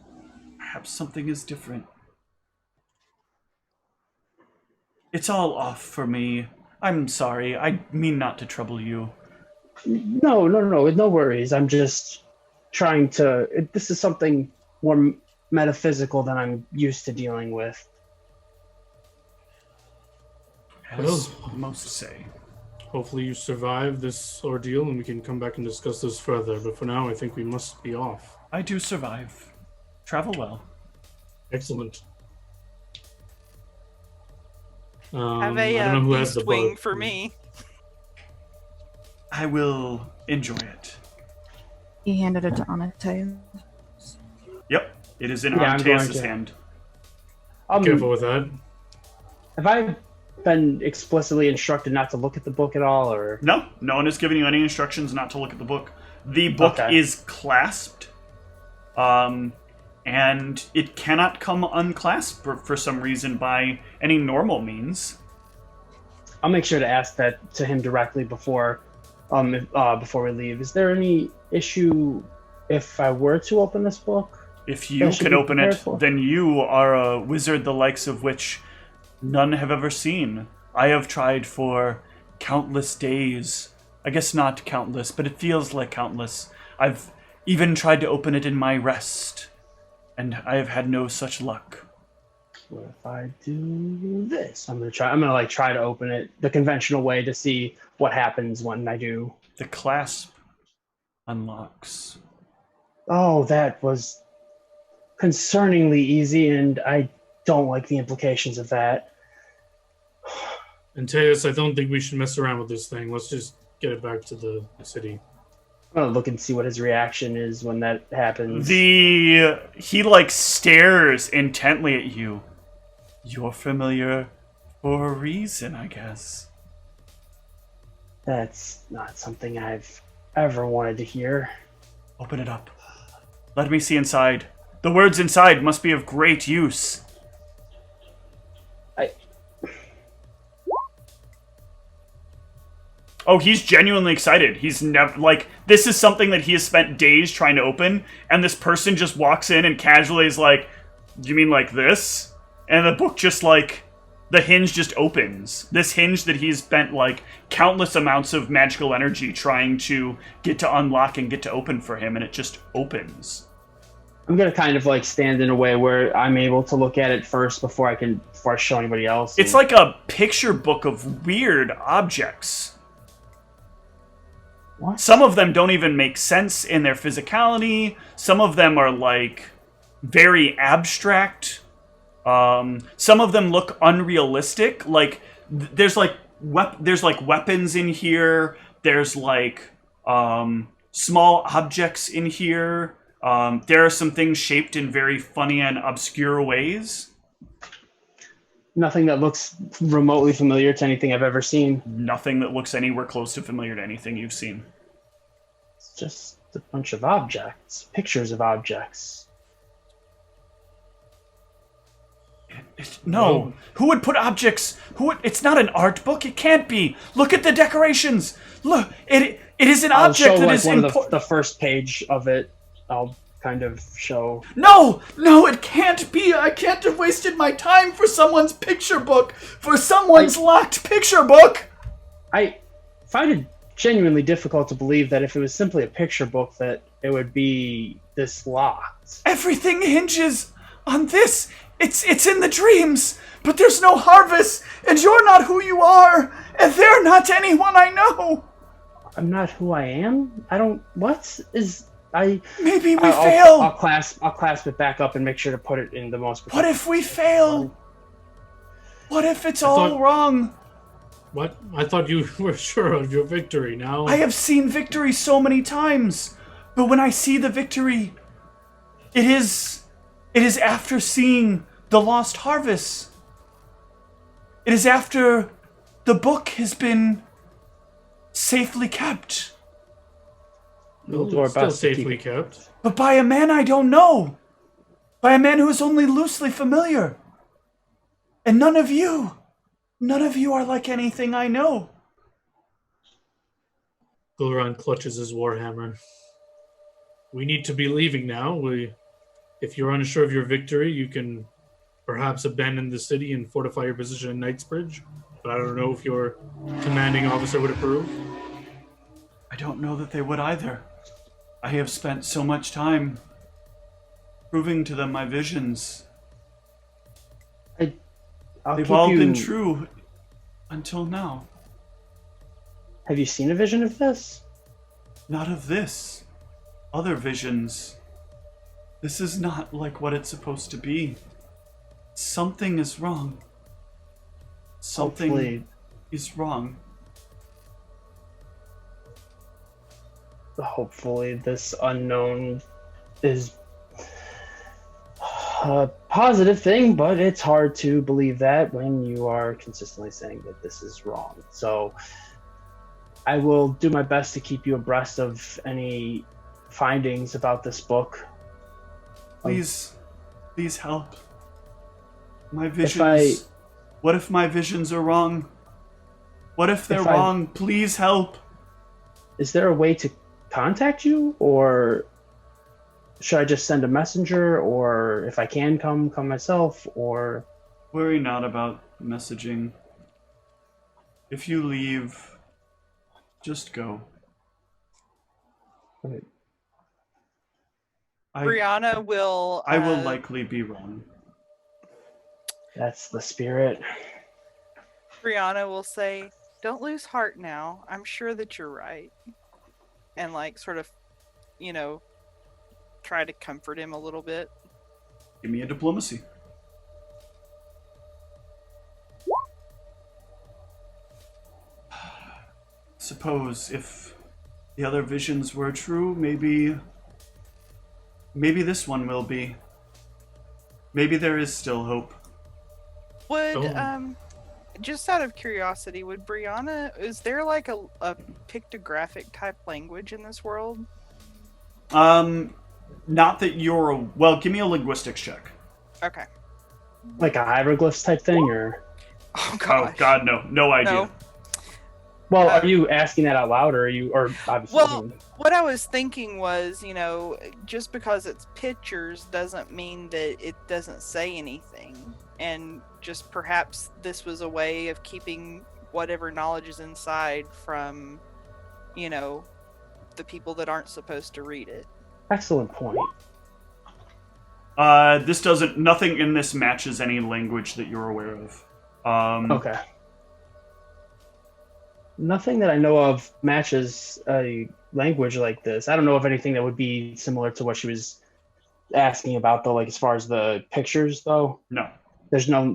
perhaps something is different. It's all off for me. I'm sorry, I mean not to trouble you. No, no worries. I'm just trying to... This is something more metaphysical than I'm used to dealing with. As most say. Hopefully you survive this ordeal and we can come back and discuss this further. But for now, I think we must be off. I do survive. Travel well. Excellent. Have I a don't know who has beast the wing boat. for me. I will enjoy it. He handed it to Anate. Yep, it is in Yeah, I'm going Arteus' to. hand. Careful with that. Have I been explicitly instructed not to look at the book at all, or? No one has given you any instructions not to look at the book. The book Okay. is clasped, and it cannot come unclasped for some reason by any normal means. I'll make sure to ask that to him directly before we leave. Is there any issue if I were to open this book? If you can open it, then you are a wizard the likes of which none have ever seen. I have tried for countless days. I guess not countless, but it feels like countless. I've even tried to open it in my rest, and I have had no such luck. What if I do this? I'm gonna try to open it the conventional way to see what happens when I do. The clasp unlocks. Oh, that was concerningly easy, and I don't like the implications of that. And Teus, I don't think we should mess around with this thing. Let's just get it back to the city. I'm gonna look and see what his reaction is when that happens. He stares intently at you. You're familiar for a reason, I guess. That's not something I've ever wanted to hear. Open it up. Let me see inside. The words inside must be of great use. Oh, he's genuinely excited. He's never, this is something that he has spent days trying to open, and this person just walks in and casually is like, "Do you mean like this?" And the book just, the hinge just opens. This hinge that he's spent, countless amounts of magical energy trying to get to unlock and get to open for him, and it just opens. I'm gonna kind of stand in a way where I'm able to look at it first before I show anybody else. It's like a picture book of weird objects. What? Some of them don't even make sense in their physicality. Some of them are very abstract. Some of them look unrealistic. There's weapons in here. There's small objects in here. There are some things shaped in very funny and obscure ways. Nothing that looks remotely familiar to anything I've ever seen. Nothing that looks anywhere close to familiar to anything you've seen. It's just a bunch of objects, pictures of objects. No. Who would put objects? It's not an art book. It can't be. Look at the decorations. Look, it is an object that is important. The first page of it. I'll kind of show. No, it can't be. I can't have wasted my time for someone's picture book, for someone's locked picture book. I find it genuinely difficult to believe that if it was simply a picture book that it would be this locked. Everything hinges on this. It's in the dreams, but there's no harvest, and you're not who you are, and they're not anyone I know. I'm not who I am? Maybe we fail. I'll clasp it back up and make sure to put it in the most. What if we fail? What if it's all wrong? What? I thought you were sure of your victory now. I have seen victory so many times, but when I see the victory, it is after seeing the lost harvest. It is after the book has been safely kept. We'll do our Still best to safely keep it. kept. But by a man I don't know. By a man who is only loosely familiar. And none of you are like anything I know. Gulran clutches his warhammer. We need to be leaving now. If you're unsure of your victory, you can perhaps abandon the city and fortify your position in Knightsbridge. But I don't know if your commanding officer would approve. I don't know that they would either. I have spent so much time proving to them my visions. They've all been true until now. Have you seen a vision of this? Not of this. Other visions. This is not like what it's supposed to be. Something is wrong. Something is wrong. Hopefully this unknown is a positive thing, but it's hard to believe that when you are consistently saying that this is wrong. So I will do my best to keep you abreast of any findings about this book. Please help. My visions. What if my visions are wrong? What if they're wrong? Please help. Is there a way to contact you, or should I just send a messenger, or if I can come myself, or... Worry not about messaging. If you leave, just go. Okay. Brianna will... I will likely be wrong. That's the spirit. Brianna will say, don't lose heart now. I'm sure that you're right. And like sort of, try to comfort him a little bit. Give me a diplomacy. Suppose if the other visions were true, maybe this one will be. Maybe there is still hope. Would, just out of curiosity, would Brianna, is there like a pictographic type language in this world? Not that you're, well, give me a linguistics check. Okay. Like a hieroglyphs type thing, or... Oh, gosh. Oh, God, no idea. No. Well, are you asking that out loud, or are you, or obviously... Well, what I was thinking was, just because it's pictures doesn't mean that it doesn't say anything. And just perhaps this was a way of keeping whatever knowledge is inside from, the people that aren't supposed to read it. Excellent point. Nothing in this matches any language that you're aware of. Okay. Nothing that I know of matches a language like this. I don't know of anything that would be similar to what she was asking about, though, like as far as the pictures, though. No. There's no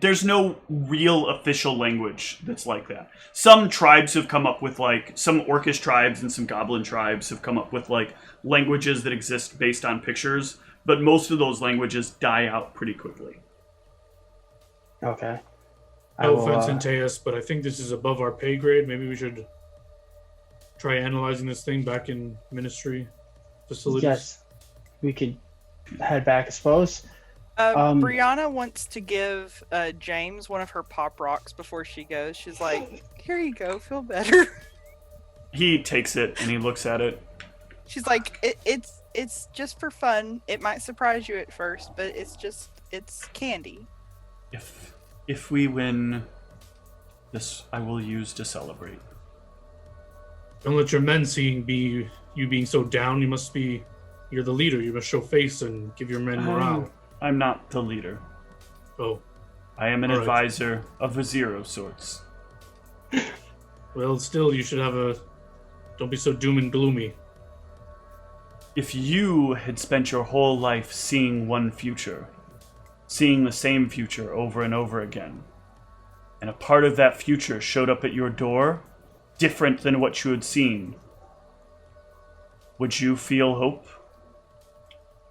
there's no real official language that's like that. Some tribes have come up with some Orcish tribes and some Goblin tribes have come up with languages that exist based on pictures, but most of those languages die out pretty quickly. Okay. No offense, Antaeus, but I think this is above our pay grade. Maybe we should try analyzing this thing back in ministry facilities. Yes. We could head back, I suppose. Brianna wants to give James one of her pop rocks before she goes. She's like, here you go, feel better. He takes it and he looks at it. She's like, it's just for fun. It might surprise you at first, but it's candy. If we win, this I will use to celebrate. Don't let your men see you being so down. You're the leader. You must show face and give your men morale. I'm not the leader. Oh. I am an advisor of Vizier of sorts. Well, still, you should don't be so doom and gloomy. If you had spent your whole life seeing one future, seeing the same future over and over again, and a part of that future showed up at your door, different than what you had seen, would you feel hope?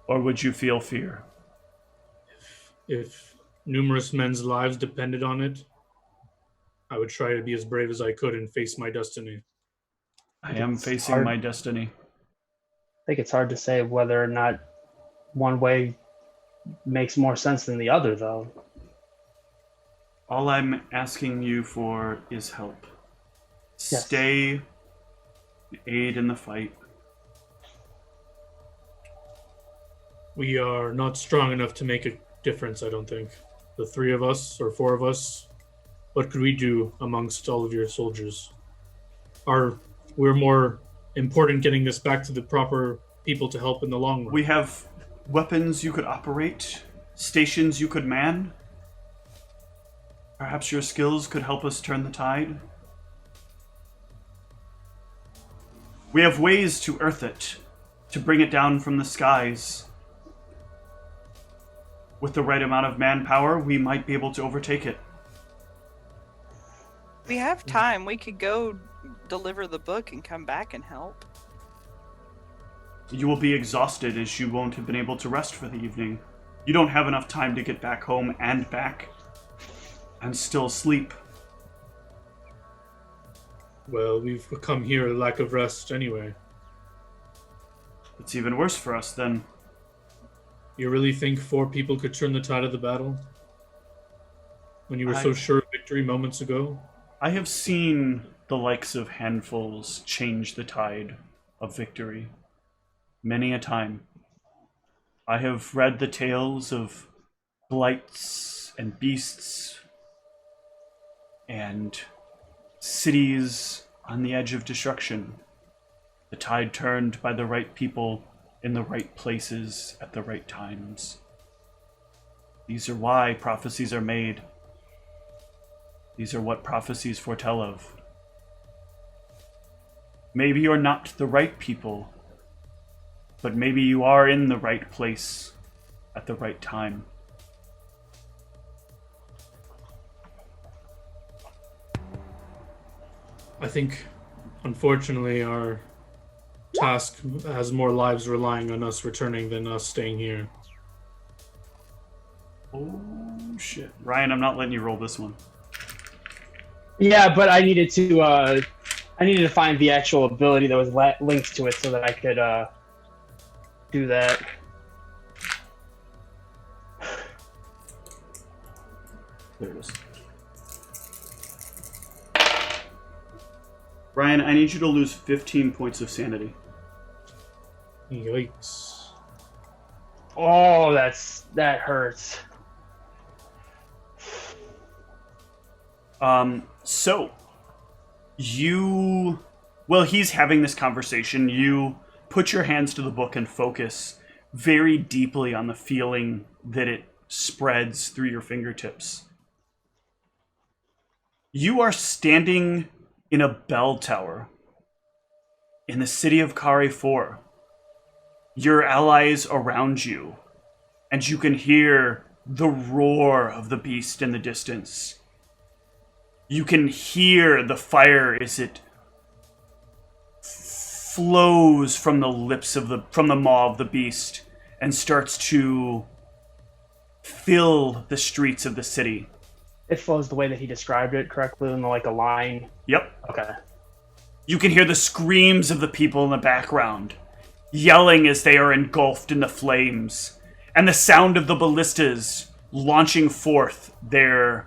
Or would you feel fear? If numerous men's lives depended on it, I would try to be as brave as I could and face my destiny. I am facing my destiny. I think it's hard to say whether or not one way makes more sense than the other, though. All I'm asking you for is help. Yes. Stay, aid in the fight. We are not strong enough to make a difference, I don't think. The 3 of us, or 4 of us, what could we do amongst all of your soldiers? We're more important getting this back to the proper people to help in the long run. We have weapons you could operate, stations you could man. Perhaps your skills could help us turn the tide. We have ways to earth it, to bring it down from the skies. With the right amount of manpower, we might be able to overtake it. We have time. We could go deliver the book and come back and help. You will be exhausted as you won't have been able to rest for the evening. You don't have enough time to get back home and back and still sleep. Well, we've come here with lack of rest anyway. It's even worse for us then. You really think 4 people could turn the tide of the battle? When you were so sure of victory moments ago? I have seen the likes of handfuls change the tide of victory many a time. I have read the tales of blights and beasts and cities on the edge of destruction. The tide turned by the right people in the right places at the right times. These are why prophecies are made. These are what prophecies foretell of. Maybe you're not the right people, but maybe you are in the right place at the right time. I think, unfortunately, our task has more lives relying on us returning than us staying here. Oh, shit. Ryan, I'm not letting you roll this one. Yeah, but I needed to find the actual ability that was linked to it so that I could do that. There it is. Ryan, I need you to lose 15 points of sanity. Yikes. Oh, that hurts. So, he's having this conversation. You put your hands to the book and focus very deeply on the feeling that it spreads through your fingertips. You are standing in a bell tower in the city of Kari 4. Your allies around you, and you can hear the roar of the beast in the distance. You can hear the fire as it flows from the lips of from the maw of the beast and starts to fill the streets of the city. It flows the way that he described it correctly, in like a line. Yep. Okay. You can hear the screams of the people in the background, yelling as they are engulfed in the flames, and the sound of the ballistas launching forth their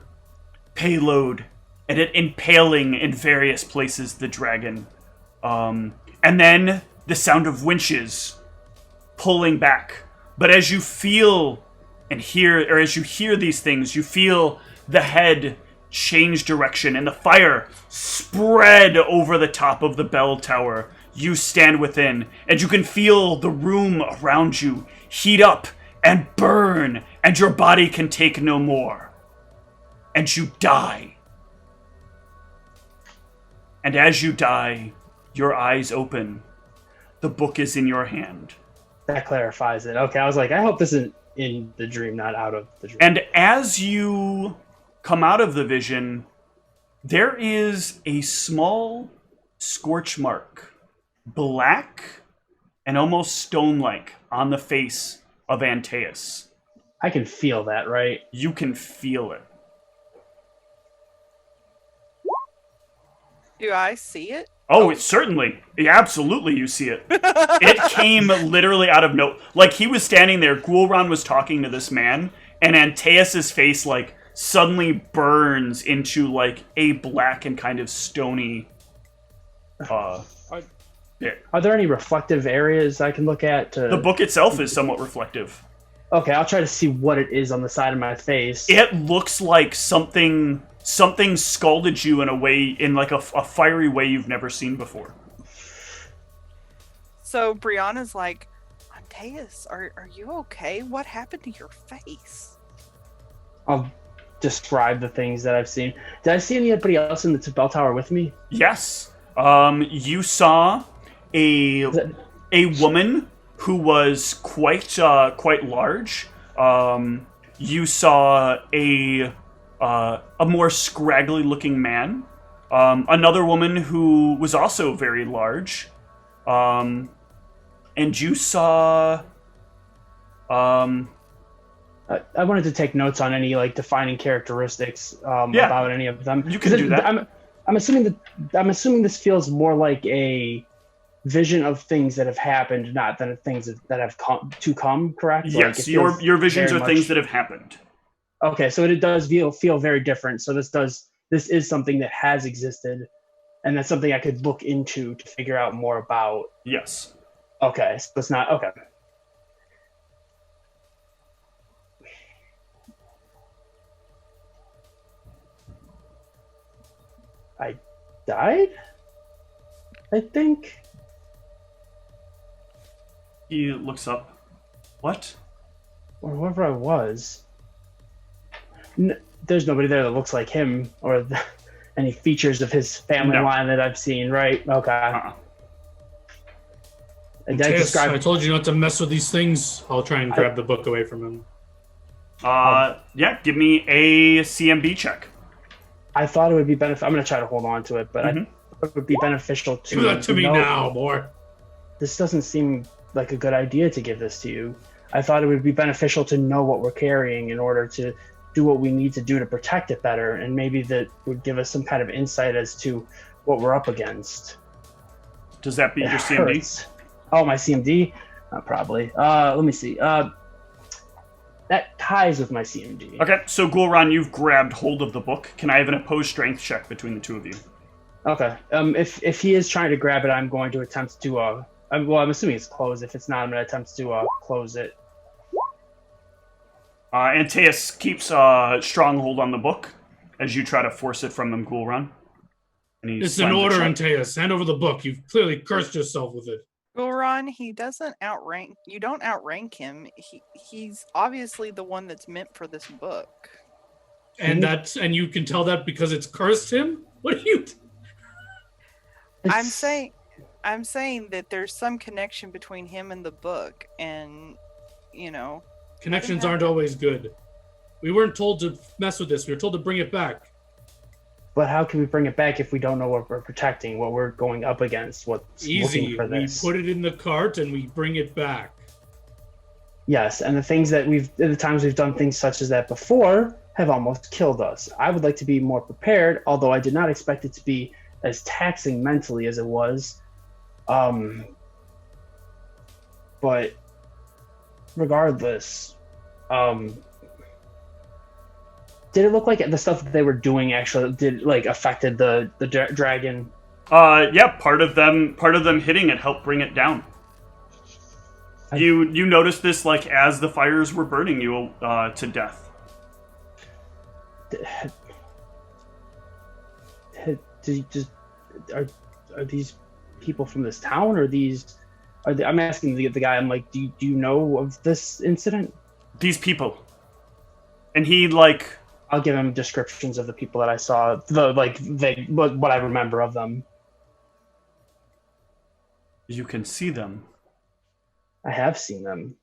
payload and it impaling in various places the dragon. And then the sound of winches pulling back. But as you feel and hear, or as you hear these things, you feel the head change direction and the fire spread over the top of the bell tower. You stand within, and you can feel the room around you heat up and burn, and your body can take no more. And you die. And as you die, your eyes open. The book is in your hand. That clarifies it. Okay, I was like, I hope this isn't in the dream, not out of the dream. And as you come out of the vision, there is a small scorch mark, black and almost stone-like, on the face of Antaeus. I can feel that, right? You can feel it. Do I see it? Oh, it certainly. Yeah, absolutely, you see it. It came literally out of no... Like, he was standing there, Gulran was talking to this man, and Antaeus' face, like, suddenly burns into, like, a black and kind of stony bit. Are there any reflective areas I can look at? The book itself is somewhat reflective. Okay, I'll try to see what it is on the side of my face. It looks like something scalded you in a way, in like a fiery way you've never seen before. So Brianna's like, Antaeus, are you okay? What happened to your face? I'll describe the things that I've seen. Did I see anybody else in the bell tower with me? Yes. You saw a woman who was quite large. You saw a more scraggly looking man. Another woman who was also very large. and you saw... I wanted to take notes on any like defining characteristics about any of them. You can do that. I'm assuming this feels more like a vision of things that have happened, not than things that have come. Correct? Yes, like your visions are things that have happened. Okay, so it does feel very different. So this is something that has existed, and that's something I could look into to figure out more about. Yes. Okay, so it's not okay. I died, I think. He looks up. What? Or whoever I was. There's nobody there that looks like him or any features of his family line that I've seen, right? Okay. I told you not to mess with these things. I'll try and grab the book away from him. Yeah, give me a CMB check. I thought it would be beneficial. I'm going to try to hold on to it, but I thought it would be beneficial to... Give that to me now, boy. This doesn't seem like a good idea to give this to you. I thought it would be beneficial to know what we're carrying in order to do what we need to do to protect it better, and maybe that would give us some kind of insight as to what we're up against. Does that beat your CMD? Hurts. Oh, my CMD? Probably. Let me see. That ties with my CMD. Okay, so Gulran, you've grabbed hold of the book. Can I have an opposed strength check between the two of you? Okay. If he is trying to grab it, I'm going to attempt to... I'm assuming it's closed. If it's not, I'm going to attempt to close it. Antaeus keeps a strong hold on the book as you try to force it from them, Gulran. It's an order, Antaeus. Hand over the book. You've clearly cursed yourself with it. Gulran, he doesn't outrank. You don't outrank him. He's obviously the one that's meant for this book. And you can tell that because it's cursed him? What are you... I'm saying that there's some connection between him and the book, and connections aren't always good. We weren't told to mess with this. We were told to bring it back. But how can we bring it back if we don't know what we're protecting, what we're going up against, what's looking for this? We put it in the cart and we bring it back. Yes, and the times we've done things such as that before have almost killed us. I would like to be more prepared, although I did not expect it to be as taxing mentally as it was. But regardless, did it look like the stuff that they were doing actually affected the dragon? Yeah, part of them hitting it helped bring it down. You noticed this as the fires were burning you to death. Are these people from this town, or I'm asking the guy. I'm like, do you know of this incident? These people, and he I'll give him descriptions of the people that I saw, what I remember of them. You can see them. I have seen them.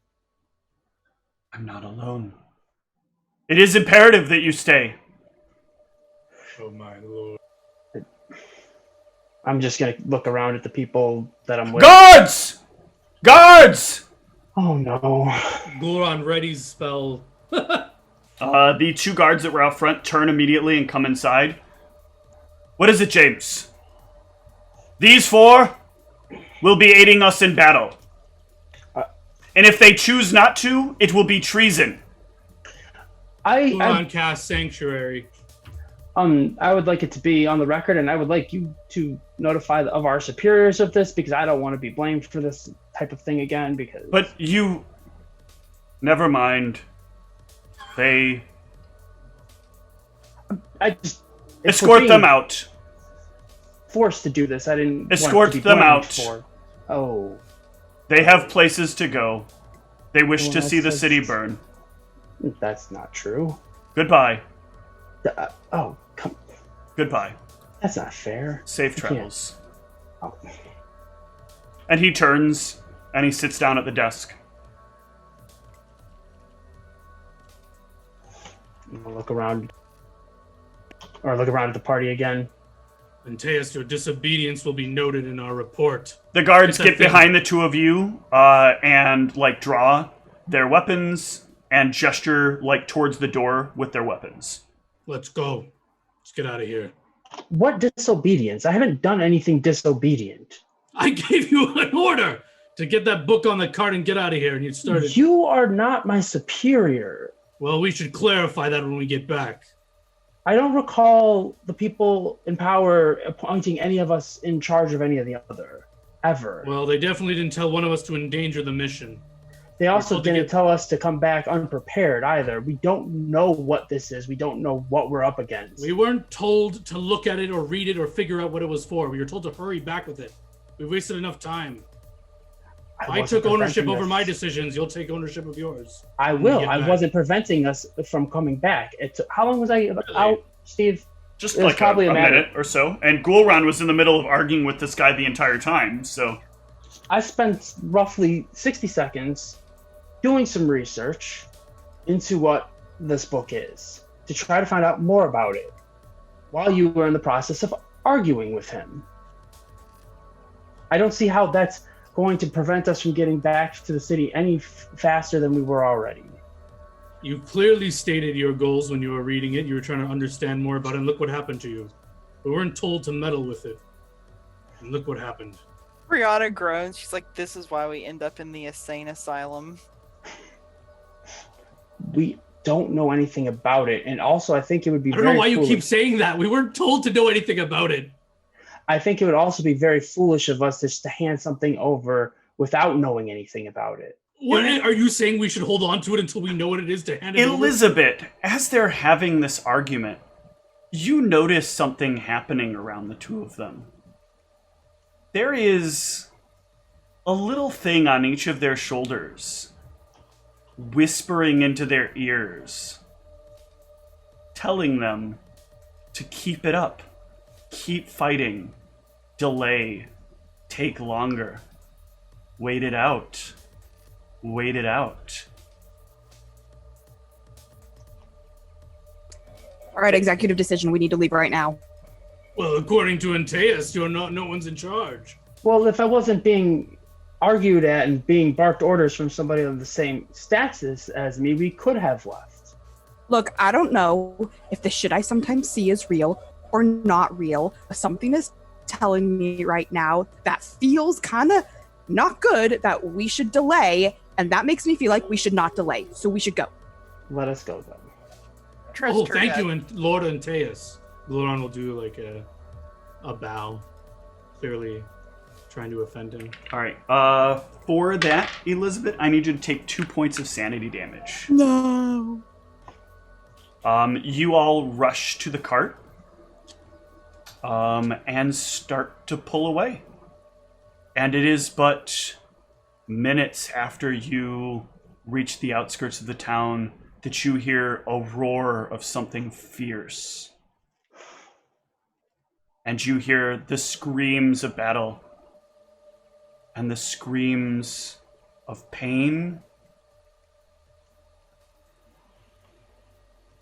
I'm not alone. It is imperative that you stay. Oh my lord. I'm just going to look around at the people that I'm with. Guards! Guards! Oh no. Gulran readies spell. The two guards that were out front turn immediately and come inside. What is it, James? These four will be aiding us in battle. And if they choose not to, it will be treason. Gulran cast Sanctuary. I would like it to be on the record, and I would like you to notify of our superiors of this, because I don't want to be blamed for this type of thing again. But you... Never mind. They... Escort them out. Forced to do this. I didn't escort them out. For. Oh. They have places to go. They wish to see the city burn. That's not true. Goodbye. Oh, come. Goodbye. That's not fair. Safe travels. Oh. And he turns and he sits down at the desk. I'll look around at the party again. Antaeus, your disobedience will be noted in our report. The guards Get that get thing. behind the two of you and like draw their weapons and gesture like towards the door with their weapons. Let's go. Let's get out of here. What disobedience? I haven't done anything disobedient. I gave you an order to get that book on the cart and get out of here, and you started. You are not my superior. Well, we should clarify that when we get back. I don't recall the people in power appointing any of us in charge of any of the other, ever. Well, they definitely didn't tell one of us to endanger the mission. They also told to didn't get- tell us to come back unprepared either. We don't know what this is. We don't know what we're up against. We weren't told to look at it or read it or figure out what it was for. We were told to hurry back with it. We wasted enough time. I wasn't took ownership preventing over us. my decisions. You'll take ownership of yours. I when we will. get I back. wasn't preventing us from coming back. How long was I out, Steve? Just It was like probably a a matter- minute or so. And Gulran was in the middle of arguing with this guy the entire time, so... I spent roughly 60 seconds doing some research into what this book is to try to find out more about it while you were in the process of arguing with him. I don't see how that's going to prevent us from getting back to the city any faster than we were already. You clearly stated your goals when you were reading it. You were trying to understand more about it, and look what happened to you. We weren't told to meddle with it. And look what happened. Brianna groans. She's like, this is why we end up in the insane asylum. We don't know anything about it, and also I think it would be I don't know why you keep saying that. We weren't told to know anything about it. I think it would also be very foolish of us just to hand something over without knowing anything about it. What, are you saying we should hold on to it until we know what it is to hand it over? Elizabeth, as they're having this argument, you notice something happening around the two of them. There is a little thing on each of their shoulders, whispering into their ears, telling them to keep it up, keep fighting, delay, take longer, wait it out. Wait it out. All right, executive decision. We need to leave right now. Well, according to Antaeus, no one's in charge. Well, if I wasn't being argued at and being barked orders from somebody of the same status as me, we could have left. Look, I don't know if the shit I sometimes see is real or not real, but something is telling me right now that feels kind of not good that we should delay, and that makes me feel like we should not delay, so we should go. Let us go then. Trust Oh, her, thank Dad. you, and Lord Antaeus. Gloron will do like a bow, clearly trying to offend him. All right. For that, Elizabeth, I need you to take 2 points of sanity damage. No. You all rush to the cart and start to pull away. And it is but minutes after you reach the outskirts of the town that you hear a roar of something fierce. And you hear the screams of battle and the screams of pain.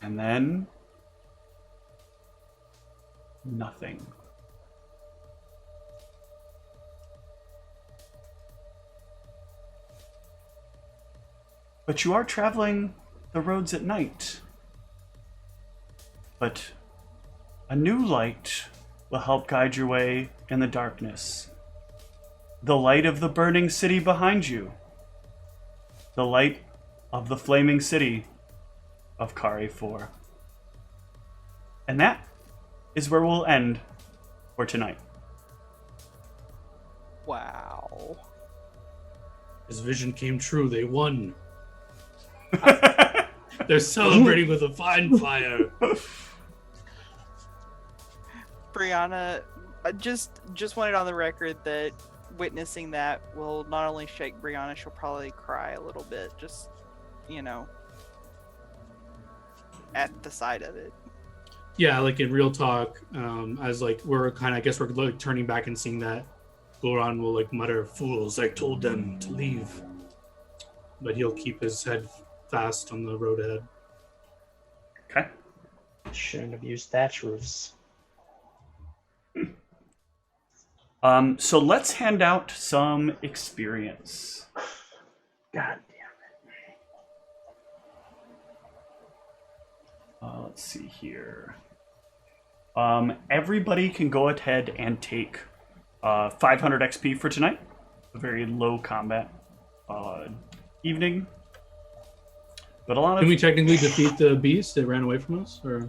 And then nothing. But you are traveling the roads at night. But a new light will help guide your way in the darkness. The light of the burning city behind you. The light of the flaming city of Kare 4. And that is where we'll end for tonight. Wow. His vision came true. They won. They're celebrating with a fine fire. Brianna, I just wanted on the record that witnessing that will not only shake Brianna, she'll probably cry a little bit, just, at the sight of it. Yeah, like in real talk, as like we're kind of, I guess we're like turning back and seeing that Gloron will like mutter, "Fools, I told them to leave," but he'll keep his head fast on the road ahead. Okay. Shouldn't have used thatch roofs. So let's hand out some experience. God damn Let's see here. Everybody can go ahead and take 500 XP for tonight. A very low combat evening. But a lot of... Can we technically defeat the beast that ran away from us? Or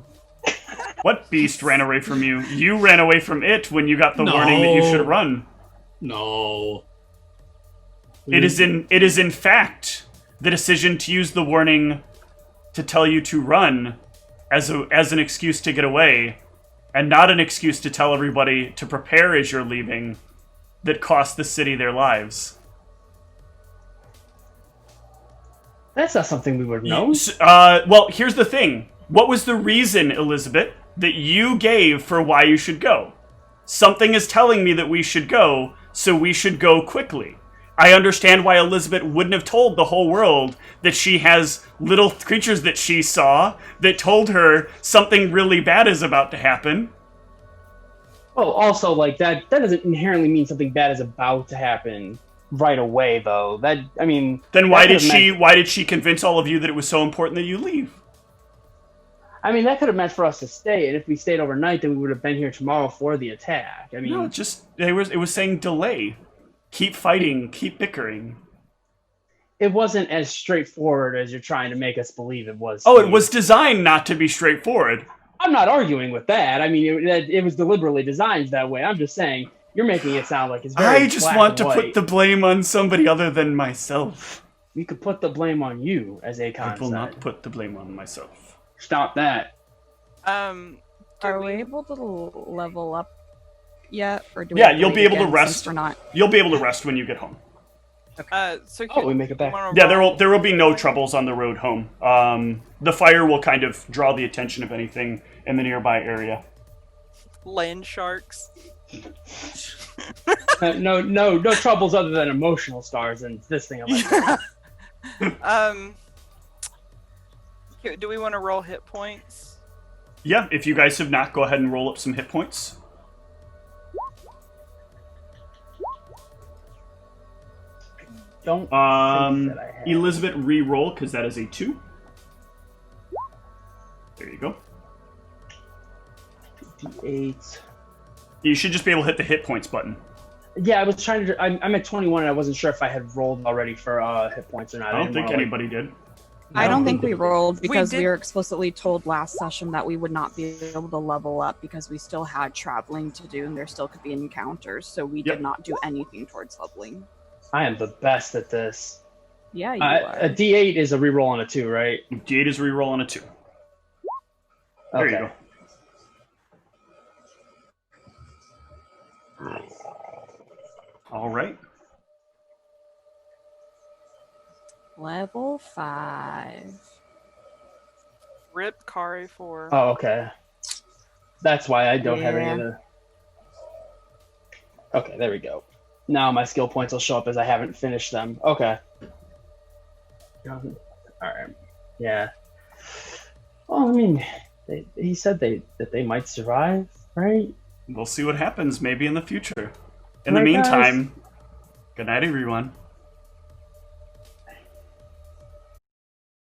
What beast ran away from you? You ran away from it when you got the warning that you should run. No. It is in fact the decision to use the warning to tell you to run as an excuse to get away, and not an excuse to tell everybody to prepare as you're leaving, that cost the city their lives. That's not something we would know. Well, here's the thing. What was the reason, Elizabeth, that you gave for why you should go? Something is telling me that we should go, so we should go quickly. I understand why Elizabeth wouldn't have told the whole world that she has little creatures that she saw that told her something really bad is about to happen. Oh, also, like, that doesn't inherently mean something bad is about to happen right away, though. Then why did she convince all of you that it was so important that you leave? I mean, that could have meant for us to stay, and if we stayed overnight, then we would have been here tomorrow for the attack. I mean, no, it was saying delay. Keep fighting, keep bickering. It wasn't as straightforward as you're trying to make us believe it was. Oh, it was designed not to be straightforward. I'm not arguing with that. I mean, it was deliberately designed that way. I'm just saying, you're making it sound like it's very I just want to put the blame on somebody other than myself. We could put the blame on you, as Akon I will said. not put the blame on myself. Stop that. Are we able to level up yet, or do we? Yeah, you'll be able to rest. We're not. You'll be able to rest when you get home. So we make it back. Yeah, there will be no troubles on the road home. The fire will kind of draw the attention of anything in the nearby area. Land sharks. No troubles other than emotional stars and this thing. Do we want to roll hit points? Yeah, if you guys have not, go ahead and roll up some hit points. Don't think that I have. Elizabeth, re-roll, because that is a 2. There you go. D8. You should just be able to hit the hit points button. Yeah, I was trying to. I'm at 21, and I wasn't sure if I had rolled already for hit points or not. I don't think anybody did. I don't think we rolled because We we did- were explicitly told last session that we would not be able to level up because we still had traveling to do and there still could be encounters. So we Yep. did not do anything towards leveling. I am the best at this. Yeah, you A are. D8 is a reroll on a 2, right? D8 is re-roll on a 2. There you go. All right. Level 5. Rip Kari 4. Oh, okay. That's why I don't have any of the... Okay, there we go. Now my skill points will show up as I haven't finished them. Okay. Alright. Yeah. Well, I mean, he said that they might survive, right? We'll see what happens maybe in the future. In Right, the guys? meantime, good night, everyone.